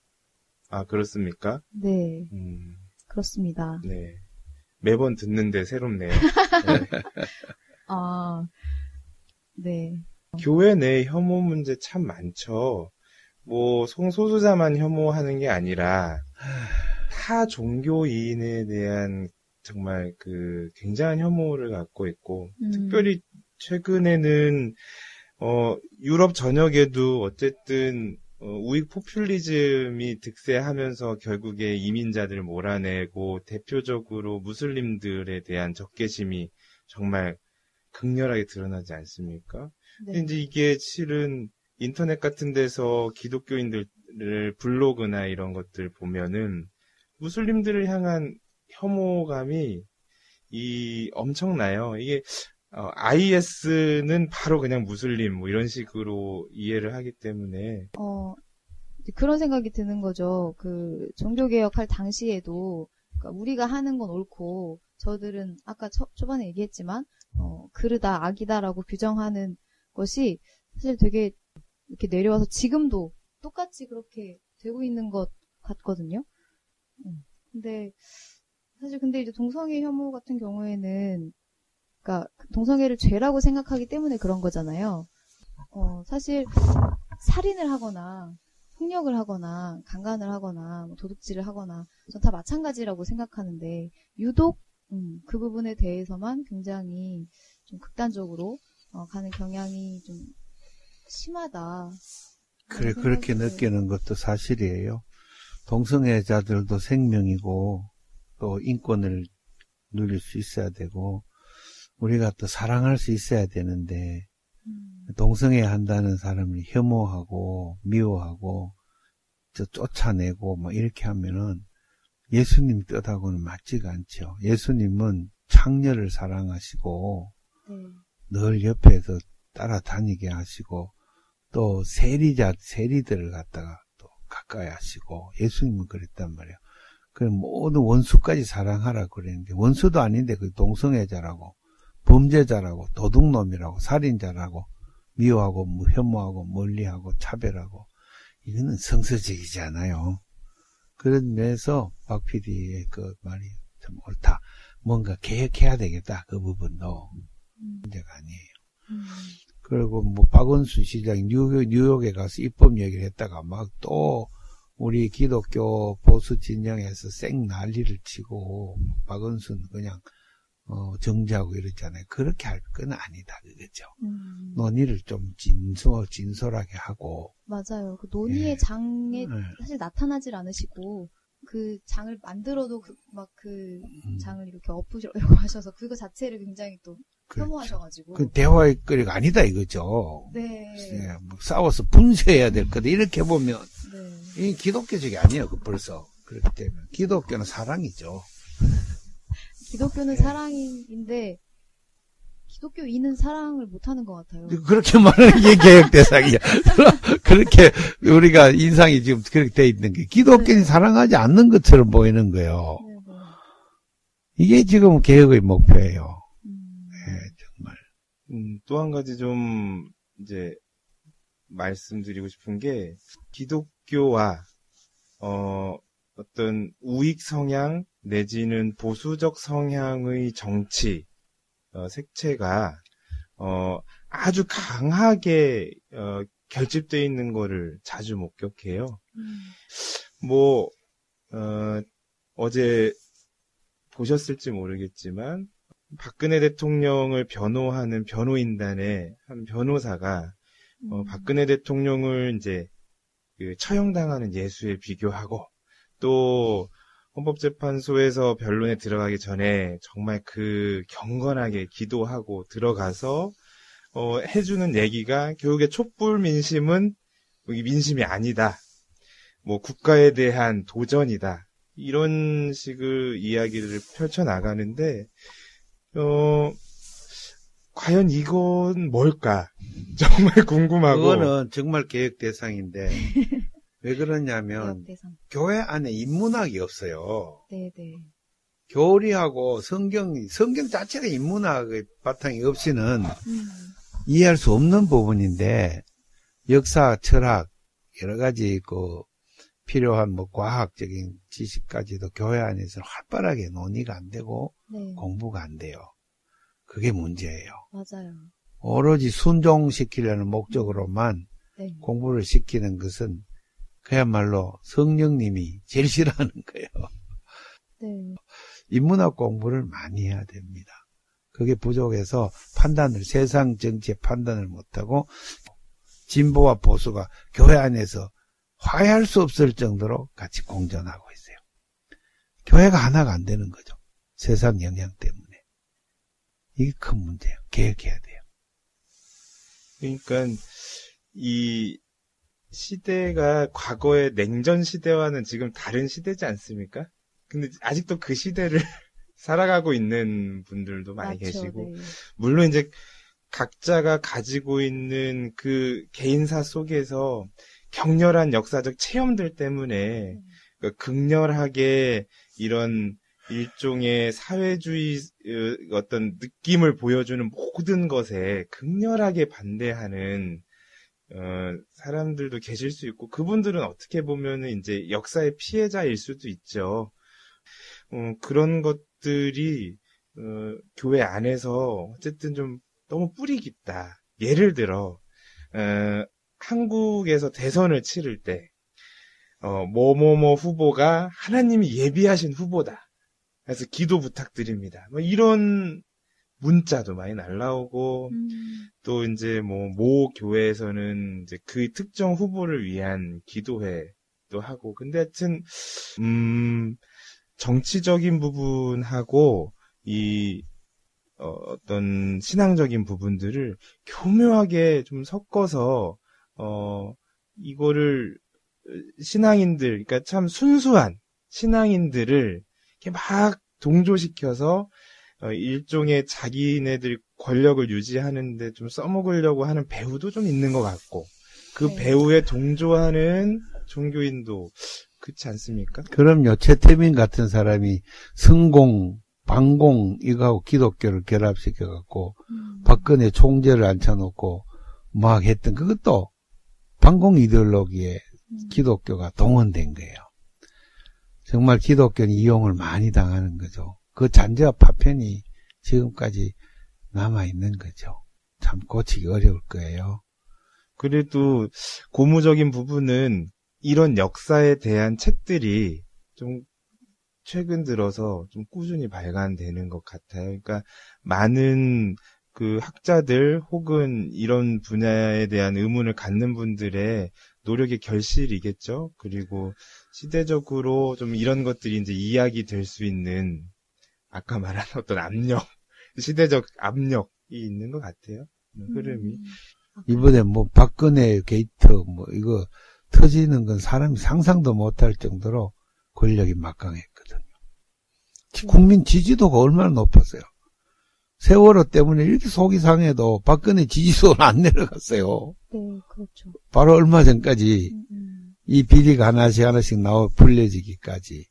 Speaker 2: 아, 그렇습니까?
Speaker 1: 네, 그렇습니다.
Speaker 2: 네. 매번 듣는데 새롭네요. 네.
Speaker 1: 아, 네.
Speaker 2: 교회 내 혐오 문제 참 많죠. 뭐 성소수자만 혐오하는 게 아니라 타 종교인에 대한 정말 그 굉장한 혐오를 갖고 있고 특별히 최근에는 유럽 전역에도 어쨌든 우익 포퓰리즘이 득세하면서 결국에 이민자들을 몰아내고 대표적으로 무슬림들에 대한 적개심이 정말 극렬하게 드러나지 않습니까?
Speaker 1: 네.
Speaker 2: 근데 이제 이게 실은 인터넷 같은 데서 기독교인들을 블로그나 이런 것들 보면은 무슬림들을 향한 혐오감이 엄청나요. 이게 IS는 바로 그냥 무슬림 뭐 이런 식으로 이해를 하기 때문에
Speaker 1: 그런 생각이 드는 거죠. 그 종교개혁할 당시에도 그러니까 우리가 하는 건 옳고 저들은 아까 초반에 얘기했지만 그르다 악이다라고 규정하는 것이 사실 되게 이렇게 내려와서 지금도 똑같이 그렇게 되고 있는 것 같거든요. 근데 이제 동성애 혐오 같은 경우에는 그러니까 동성애를 죄라고 생각하기 때문에 그런 거잖아요. 사실 살인을 하거나 폭력을 하거나 강간을 하거나 뭐 도둑질을 하거나 전 다 마찬가지라고 생각하는데 유독 그 부분에 대해서만 굉장히 좀 극단적으로 가는 경향이 좀 심하다.
Speaker 3: 그래, 그렇게 느끼는 것도 사실이에요. 동성애자들도 생명이고 또 인권을 누릴 수 있어야 되고 우리가 또 사랑할 수 있어야 되는데 동성애 한다는 사람을 혐오하고 미워하고 쫓아내고 뭐 이렇게 하면은 예수님 뜻하고는 맞지가 않죠. 예수님은 창녀를 사랑하시고 늘 옆에서 따라다니게 하시고 또 세리들을 갖다가 또 가까이 하시고 예수님은 그랬단 말이에요. 그 모든 원수까지 사랑하라 그랬는데 원수도 아닌데 그 동성애자라고 범죄자라고 도둑놈이라고 살인자라고 미워하고 혐오하고 멀리하고 차별하고 이거는 성서적이지 않아요. 그런 면에서 박 PD의 그 말이 참 옳다. 뭔가 개혁해야 되겠다. 그 부분도 문제가 아니에요. 그리고 뭐 박원순 시장이 뉴욕에 가서 입법 얘기를 했다가 막 또 우리 기독교 보수 진영에서 쌩 난리를 치고 박원순 그냥 정지하고 이랬잖아요. 그렇게 할 건 아니다 그거죠. 논의를 좀 진솔하게 하고.
Speaker 1: 맞아요. 그 논의의 장에 사실 나타나질 않으시고 그 장을 만들어도 그 장을 이렇게 엎으려고 하셔서 그거 자체를 굉장히 또 혐오하셔가지고.
Speaker 3: 그 대화의 거리가 아니다 이거죠.
Speaker 1: 네.
Speaker 3: 뭐 싸워서 분쇄해야 될 거다. 이렇게 보면 이 기독교적이 아니에요. 그 벌써 그렇기 때문에 기독교는 사랑이죠.
Speaker 1: 기독교는 사랑인데 기독교인은 사랑을 못하는 것 같아요.
Speaker 3: 그렇게 말하는 게 개혁 대상이야. 그렇게 우리가 인상이 지금 그렇게 돼 있는 게 기독교인이 사랑하지 않는 것처럼 보이는 거예요. 이게 지금 개혁의 목표예요. 정말.
Speaker 2: 또 한 가지 좀 이제 말씀드리고 싶은 게 기독교와 어떤 우익 성향 내지는 보수적 성향의 정치 색채가 아주 강하게 결집되어 있는 거를 자주 목격해요. 뭐 어제 보셨을지 모르겠지만 박근혜 대통령을 변호하는 변호인단의 한 변호사가 박근혜 대통령을 이제 그 처형당하는 예수에 비교하고 또 헌법재판소에서 변론에 들어가기 전에 정말 그 경건하게 기도하고 들어가서 해주는 얘기가 교육의 촛불 민심은 민심이 아니다. 뭐 국가에 대한 도전이다. 이런 식의 이야기를 펼쳐나가는데 과연 이건 뭘까? 정말 궁금하고.
Speaker 3: 그거는 정말 개혁 대상인데 왜 그러냐면 교회 안에 인문학이 없어요.
Speaker 1: 네네.
Speaker 3: 교리하고 성경 자체가 인문학의 바탕이 없이는 이해할 수 없는 부분인데 역사, 철학 여러 가지 필요한 뭐 과학적인 지식까지도 교회 안에서 활발하게 논의가 안 되고 공부가 안 돼요. 그게 문제예요.
Speaker 1: 맞아요.
Speaker 3: 오로지 순종시키려는 목적으로만 공부를 시키는 것은 그야말로 성령님이 제일 싫어하는 거예요.
Speaker 1: 네.
Speaker 3: 인문학 공부를 많이 해야 됩니다. 그게 부족해서 세상 정치의 판단을 못하고 진보와 보수가 교회 안에서 화해할 수 없을 정도로 같이 공존하고 있어요. 교회가 하나가 안 되는 거죠. 세상 영향 때문에. 이게 큰 문제예요. 개혁해야 돼요.
Speaker 2: 그러니까 이 시대가 과거의 냉전 시대와는 지금 다른 시대지 않습니까? 근데 아직도 그 시대를 살아가고 있는 분들도 많이
Speaker 1: 맞죠,
Speaker 2: 계시고,
Speaker 1: 네.
Speaker 2: 물론 이제 각자가 가지고 있는 그 개인사 속에서 격렬한 역사적 체험들 때문에 극렬하게 이런 일종의 사회주의 어떤 느낌을 보여주는 모든 것에 극렬하게 반대하는 사람들도 계실 수 있고, 그분들은 어떻게 보면은 이제 역사의 피해자일 수도 있죠. 그런 것들이 교회 안에서 어쨌든 좀 너무 뿌리 깊다. 예를 들어 한국에서 대선을 치를 때 뭐뭐뭐 후보가 하나님이 예비하신 후보다. 그래서 기도 부탁드립니다. 뭐 이런 문자도 많이 날라오고, 또 이제 모 교회에서는 이제 그 특정 후보를 위한 기도회도 하고, 근데 하여튼 정치적인 부분하고 어떤 신앙적인 부분들을 교묘하게 좀 섞어서 이거를 신앙인들, 그러니까 참 순수한 신앙인들을 이렇게 막 동조시켜서 일종의 자기네들 권력을 유지하는데 좀 써먹으려고 하는 배우도 좀 있는 것 같고, 그
Speaker 1: 네.
Speaker 2: 배우에 동조하는 종교인도 그렇지 않습니까?
Speaker 3: 그럼요. 최태민 같은 사람이 성공, 반공 이거하고 기독교를 결합시켜갖고 박근혜 총재를 앉혀놓고 막 했던 그것도 반공 이데올로기에 기독교가 동원된 거예요. 정말 기독교는 이용을 많이 당하는 거죠. 그 잔재와 파편이 지금까지 남아있는 거죠. 참 고치기 어려울 거예요.
Speaker 2: 그래도 고무적인 부분은 이런 역사에 대한 책들이 좀 최근 들어서 좀 꾸준히 발간되는 것 같아요. 그러니까 많은 그 학자들 혹은 이런 분야에 대한 의문을 갖는 분들의 노력의 결실이겠죠. 그리고 시대적으로 좀 이런 것들이 이제 이야기 될 수 있는, 아까 말한 어떤 압력, 시대적 압력이 있는 것 같아요. 흐름이.
Speaker 3: 이번에 박근혜 게이트 이거 터지는 건 사람이 상상도 못할 정도로 권력이 막강했거든요. 국민 지지도가 얼마나 높았어요. 세월호 때문에 이렇게 속이 상해도 박근혜 지지도는 안 내려갔어요.
Speaker 1: 네, 그렇죠.
Speaker 3: 바로 얼마 전까지 이 비리가 하나씩 불려지기까지.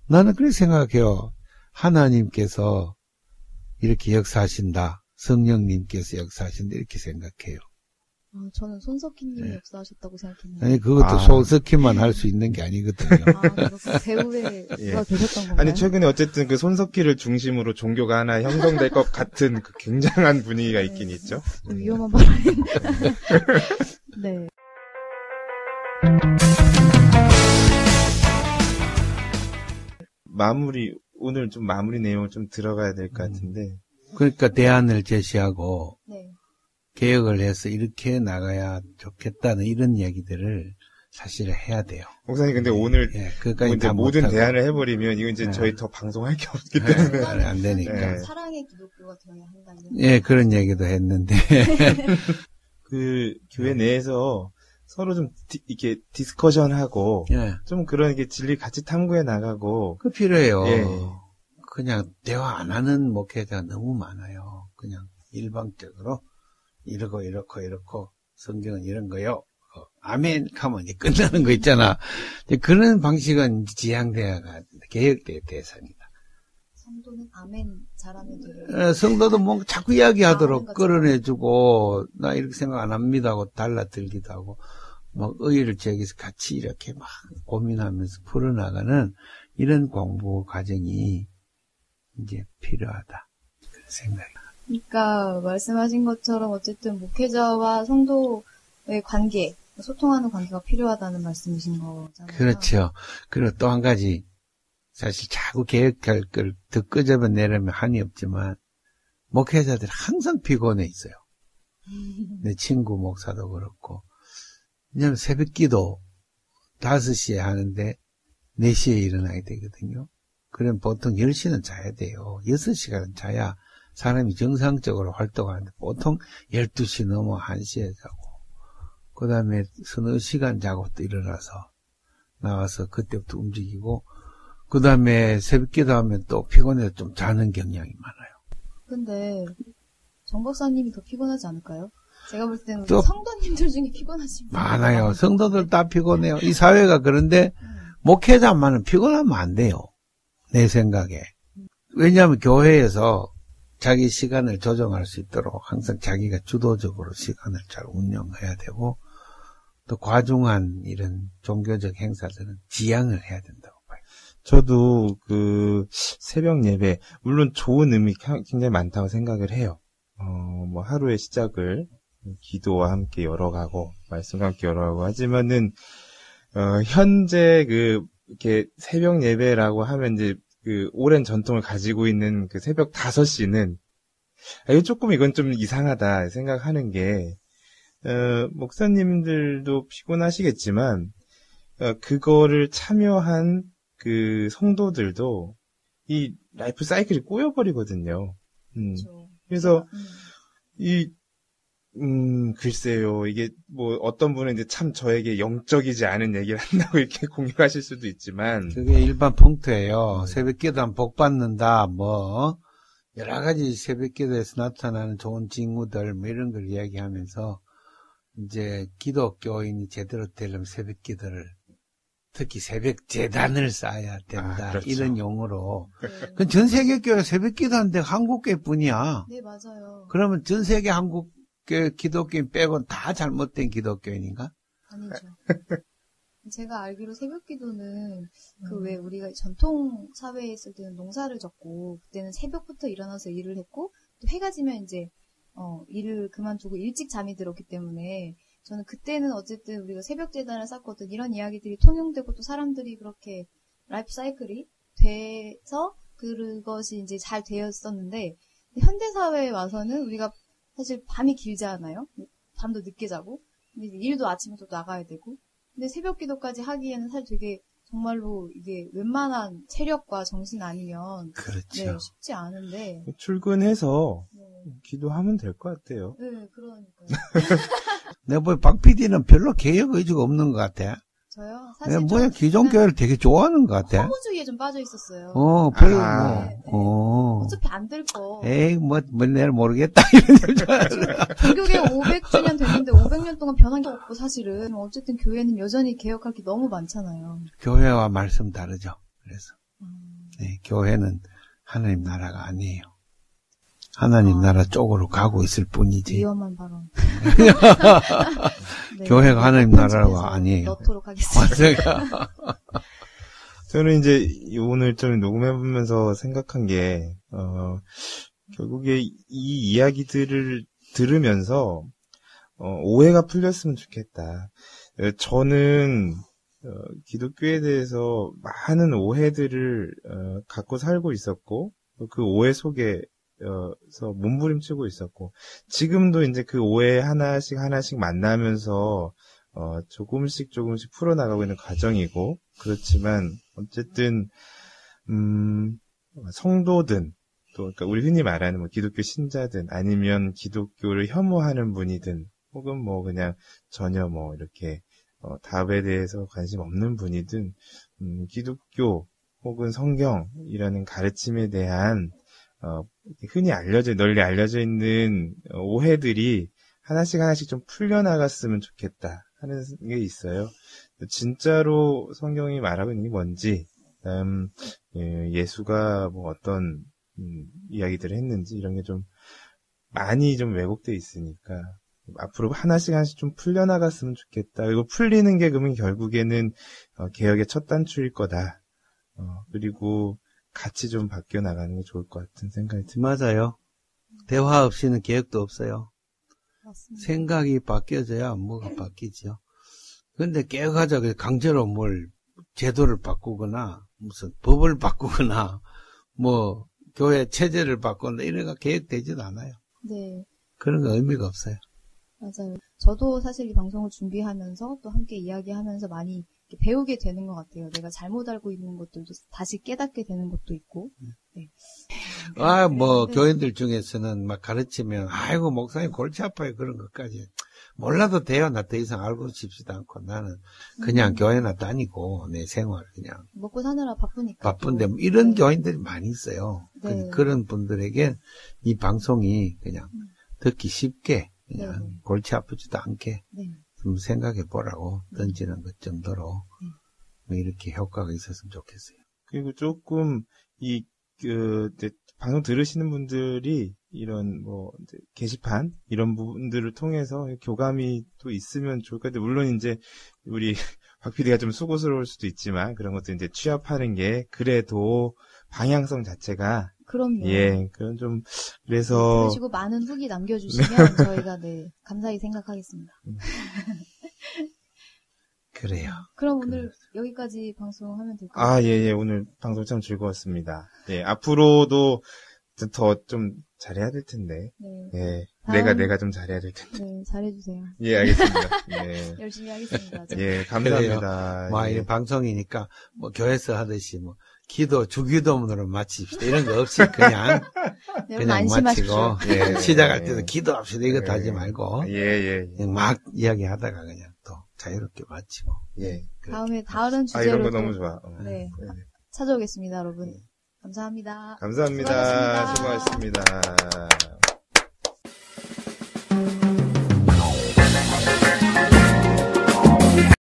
Speaker 3: 나는 그렇게 생각해요. 하나님께서 이렇게 역사하신다. 성령님께서 역사하신다. 이렇게 생각해요.
Speaker 1: 저는 손석희님이
Speaker 3: 네.
Speaker 1: 역사하셨다고 생각했는데.
Speaker 3: 아니, 그것도 손석희만 할 수 있는 게 아니거든요.
Speaker 1: 그렇군. 배우의
Speaker 2: 예.
Speaker 1: 누가 되셨던 건가요?
Speaker 2: 아니, 최근에 어쨌든 그 손석희를 중심으로 종교가 하나 형성될 것 같은 그 굉장한 분위기가 있긴 있죠.
Speaker 1: 좀 위험한 발언이. 네.
Speaker 2: 오늘 좀 마무리 내용을 좀 들어가야 될 것 같은데.
Speaker 3: 그러니까 대안을 제시하고
Speaker 1: 네.
Speaker 3: 개혁을 해서 이렇게 나가야 좋겠다는 이런 얘기들을 사실 해야 돼요.
Speaker 2: 목사님, 근데 오늘
Speaker 3: 예, 그까지
Speaker 2: 이제
Speaker 3: 다
Speaker 2: 모든
Speaker 3: 못하고.
Speaker 2: 대안을 해버리면 이건 이제
Speaker 3: 네.
Speaker 2: 저희 더 방송할 게 없기 때문에.
Speaker 3: 네, 안 되니까.
Speaker 2: 네.
Speaker 1: 사랑의 기독교가 되어야 한다는.
Speaker 3: 예, 그런 얘기도 했는데.
Speaker 2: 그 교회 내에서 서로 좀 이렇게 디스커션하고
Speaker 3: 예,
Speaker 2: 좀 그런 게 진리 같이 탐구해 나가고.
Speaker 3: 그 필요해요.
Speaker 2: 예.
Speaker 3: 그냥 대화 안 하는 목회자가 너무 많아요. 그냥 일방적으로 이러고 성경은 이런 거요. 아멘 하면 이제 끝나는 거 있잖아. 그런 방식은 지향돼야 개혁될 대상이다.
Speaker 1: 성도는 아멘 잘하면 돼요.
Speaker 3: 성도도 뭐 자꾸 이야기하도록
Speaker 1: 거죠.
Speaker 3: 끌어내주고 나 이렇게 생각 안 합니다 하고 달라들기도 하고 막 의의를 제기해서 같이 이렇게 막 고민하면서 풀어나가는 이런 공부 과정이 이제 필요하다. 그런 생각이.
Speaker 1: 그러니까 말씀하신 것처럼 어쨌든 목회자와 성도의 관계, 소통하는 관계가 필요하다는 말씀이신 거잖아요.
Speaker 3: 그렇죠. 그리고 또 한 가지 사실 자꾸 계획할 걸 더 끄집어내려면 한이 없지만 목회자들이 항상 피곤해 있어요. 내 친구 목사도 그렇고. 왜냐하면 새벽기도 5시에 하는데 4시에 일어나야 되거든요. 그럼 보통 10시는 자야 돼요. 6시간은 자야 사람이 정상적으로 활동하는데 보통 12시 넘어 1시에 자고 그 다음에 서너 시간 자고 또 일어나서 나와서 그때부터 움직이고 그 다음에 새벽기도 하면 또 피곤해서 좀 자는 경향이 많아요.
Speaker 1: 근데 정 박사님이 더 피곤하지 않을까요? 제가 볼 때는
Speaker 3: 또
Speaker 1: 성도님들 중에 피곤하신 분이
Speaker 3: 많아요. 성도들 다 피곤해요. 이 사회가 그런데 목회자만은 피곤하면 안 돼요. 내 생각에. 왜냐하면 교회에서 자기 시간을 조정할 수 있도록 항상 자기가 주도적으로 시간을 잘 운영해야 되고 또 과중한 이런 종교적 행사들은 지양을 해야 된다고 봐요.
Speaker 2: 저도 그 새벽 예배, 물론 좋은 의미 굉장히 많다고 생각을 해요. 뭐 하루의 시작을 기도와 함께 열어가고, 말씀과 함께 열어가고, 하지만은, 현재 이렇게 새벽 예배라고 하면 이제 오랜 전통을 가지고 있는 그 새벽 5시는, 이건 좀 이상하다 생각하는 게, 목사님들도 피곤하시겠지만, 그거를 참여한 그 성도들도 이 라이프 사이클이 꼬여버리거든요.
Speaker 1: 그렇죠.
Speaker 2: 그래서, 글쎄요. 이게 뭐 어떤 분은 이제 참 저에게 영적이지 않은 얘기를 한다고 이렇게 공유하실 수도 있지만.
Speaker 3: 그게 일반 풍토예요. 새벽기도 하면 복 받는다, 뭐, 여러 가지 새벽기도에서 나타나는 좋은 징후들, 뭐 이런 걸 이야기하면서, 이제 기독교인이 제대로 되려면 새벽기도를, 특히 새벽 재단을 쌓아야 된다.
Speaker 2: 그렇죠.
Speaker 3: 이런 용어로.
Speaker 1: 네.
Speaker 3: 그건 전 세계 교회 새벽기도 하는데 한국교회뿐이야.
Speaker 1: 네, 맞아요.
Speaker 3: 그러면 전 세계 한국교회 기독교인 빼고는 다 잘못된 기독교인인가?
Speaker 1: 아니죠. 제가 알기로 새벽 기도는 왜 우리가 전통 사회에 있을 때는 농사를 졌고 그때는 새벽부터 일어나서 일을 했고 또 해가 지면 이제 일을 그만두고 일찍 잠이 들었기 때문에 저는 그때는 어쨌든 우리가 새벽 재단을 쌓거든 이런 이야기들이 통용되고 또 사람들이 그렇게 라이프 사이클이 돼서 그것이 이제 잘 되었었는데 현대 사회에 와서는 우리가 사실 밤이 길지 않아요? 밤도 늦게 자고 근데 일도 아침에 또 나가야 되고 근데 새벽 기도까지 하기에는 사실 되게 정말로 이게 웬만한 체력과 정신 아니면
Speaker 3: 그렇죠.
Speaker 1: 네, 쉽지 않은데
Speaker 2: 출근해서
Speaker 1: 네,
Speaker 2: 기도하면 될 것 같아요.
Speaker 1: 네 그러니까요.
Speaker 3: 내가 보기엔 박 PD는 별로 개혁 의지가 없는 것 같아.
Speaker 1: 저요?
Speaker 3: 내가
Speaker 1: 사실
Speaker 3: 뭐야 기존 교회를 되게 좋아하는 것 같아.
Speaker 1: 허무주의에 좀 빠져 있었어요.
Speaker 3: 별로
Speaker 1: 네, 네.
Speaker 3: 뭐.
Speaker 1: 어차피 안 될 거.
Speaker 3: 에이, 내가 모르겠다. 이런 줄 알았어.
Speaker 1: 종교개혁 500주년 됐는데 500년 동안 변한 게 없고 사실은 어쨌든 교회는 여전히 개혁할 게 너무 많잖아요.
Speaker 3: 교회와 말씀 다르죠. 그래서 네, 교회는 하나님 나라가 아니에요. 하나님 나라 쪽으로 가고 있을 뿐이지.
Speaker 1: 위험한 발언. 네,
Speaker 3: 교회가 하나님 나라가 아니에요.
Speaker 1: 넣도록 하겠습니다.
Speaker 3: 맞아요.
Speaker 2: 저는 이제 오늘 좀 녹음해보면서 생각한 게, 결국에 이 이야기들을 들으면서, 오해가 풀렸으면 좋겠다. 저는, 기독교에 대해서 많은 오해들을, 갖고 살고 있었고, 그 오해 속에서 몸부림치고 있었고, 지금도 이제 그 오해 하나씩 만나면서, 조금씩 풀어나가고 있는 과정이고, 그렇지만, 어쨌든, 성도든, 또, 그러니까 우리 흔히 말하는 뭐 기독교 신자든, 아니면 기독교를 혐오하는 분이든, 혹은 뭐 그냥 전혀 뭐 이렇게, 답에 대해서 관심 없는 분이든, 기독교 혹은 성경이라는 가르침에 대한, 흔히 널리 알려져 있는 오해들이 하나씩 좀 풀려나갔으면 좋겠다 하는 게 있어요. 진짜로 성경이 말하고 있는 게 뭔지, 예수가 뭐 어떤 이야기들을 했는지 이런 게 좀 많이 좀 왜곡돼 있으니까 앞으로 하나씩 좀 풀려나갔으면 좋겠다. 그리고 풀리는 게 그러면 결국에는 개혁의 첫 단추일 거다. 그리고 같이 좀 바뀌어 나가는 게 좋을 것 같은 생각이 듭니다.
Speaker 3: 맞아요. 대화 없이는 개혁도 없어요.
Speaker 1: 맞습니다.
Speaker 3: 생각이 바뀌어져야 뭐가 바뀌죠. 근데 개혁하자고 강제로 제도를 바꾸거나, 무슨 법을 바꾸거나, 뭐, 교회 체제를 바꾸거나, 이런 거 개혁되지도 않아요.
Speaker 1: 네,
Speaker 3: 그런 거 의미가 없어요.
Speaker 1: 맞아요. 저도 사실 이 방송을 준비하면서 또 함께 이야기하면서 많이 배우게 되는 것 같아요. 내가 잘못 알고 있는 것들도 다시 깨닫게 되는 것도 있고. 네.
Speaker 3: 교인들 중에서는 막 가르치면, 아이고, 목사님 골치 아파요. 그런 것까지. 몰라도 돼요. 나 더 이상 알고 싶지도 않고 나는 그냥 교회나 다니고 내 생활 그냥
Speaker 1: 먹고 사느라 바쁘니까.
Speaker 3: 바쁜데 뭐 이런 교인들이 많이 있어요.
Speaker 1: 네.
Speaker 3: 그런 분들에게 이 방송이 그냥 듣기 쉽게 그냥
Speaker 1: 네.
Speaker 3: 골치 아프지도 않게
Speaker 1: 네.
Speaker 3: 좀 생각해 보라고 던지는 것 정도로
Speaker 1: 네.
Speaker 3: 뭐 이렇게 효과가 있었으면 좋겠어요.
Speaker 2: 그리고 조금 이제 방송 들으시는 분들이 이런 뭐 이제 게시판 이런 부분들을 통해서 교감이 또 있으면 좋을 것 같아요. 물론 이제 우리 박 PD가 좀 수고스러울 수도 있지만 그런 것도 이제 취합하는 게 그래도 방향성 자체가
Speaker 1: 그럼요.
Speaker 2: 예 그런 좀 그래서
Speaker 1: 그러시고 많은 후기 남겨주시면 저희가 네 감사히 생각하겠습니다.
Speaker 3: 그래요.
Speaker 1: 그럼 오늘 여기까지 방송하면 될까요?
Speaker 2: 아, 예, 오늘 방송 참 즐거웠습니다. 예, 앞으로도 더 좀 잘해야 될 텐데.
Speaker 1: 네.
Speaker 2: 예,
Speaker 1: 다음-
Speaker 2: 내가 좀 잘해야 될 텐데.
Speaker 1: 네, 잘해주세요.
Speaker 2: 예, 알겠습니다. 예.
Speaker 1: 열심히 하겠습니다. 저.
Speaker 2: 예, 감사합니다.
Speaker 3: 뭐,
Speaker 2: 예.
Speaker 3: 이 방송이니까, 뭐, 교회에서 하듯이, 뭐, 주기도문으로 마칩시다. 이런 거 없이 그냥,
Speaker 1: 네, 여러분
Speaker 3: 그냥
Speaker 1: 안심하십시오.
Speaker 3: 마치고,
Speaker 2: 예.
Speaker 3: 시작할 때도 기도합시다. 이것도
Speaker 2: 예.
Speaker 3: 하지 말고,
Speaker 2: 예.
Speaker 3: 그냥 막 이야기 하다가 그냥 또 자유롭게 마치고.
Speaker 2: 예.
Speaker 1: 다음에 다른
Speaker 2: 아, 이런
Speaker 1: 주제로
Speaker 2: 거
Speaker 1: 또
Speaker 2: 너무 좋아.
Speaker 1: 네.
Speaker 2: 네.
Speaker 1: 찾아오겠습니다, 여러분. 감사합니다.
Speaker 2: 감사합니다.
Speaker 1: 수고하셨습니다.
Speaker 2: 수고하셨습니다.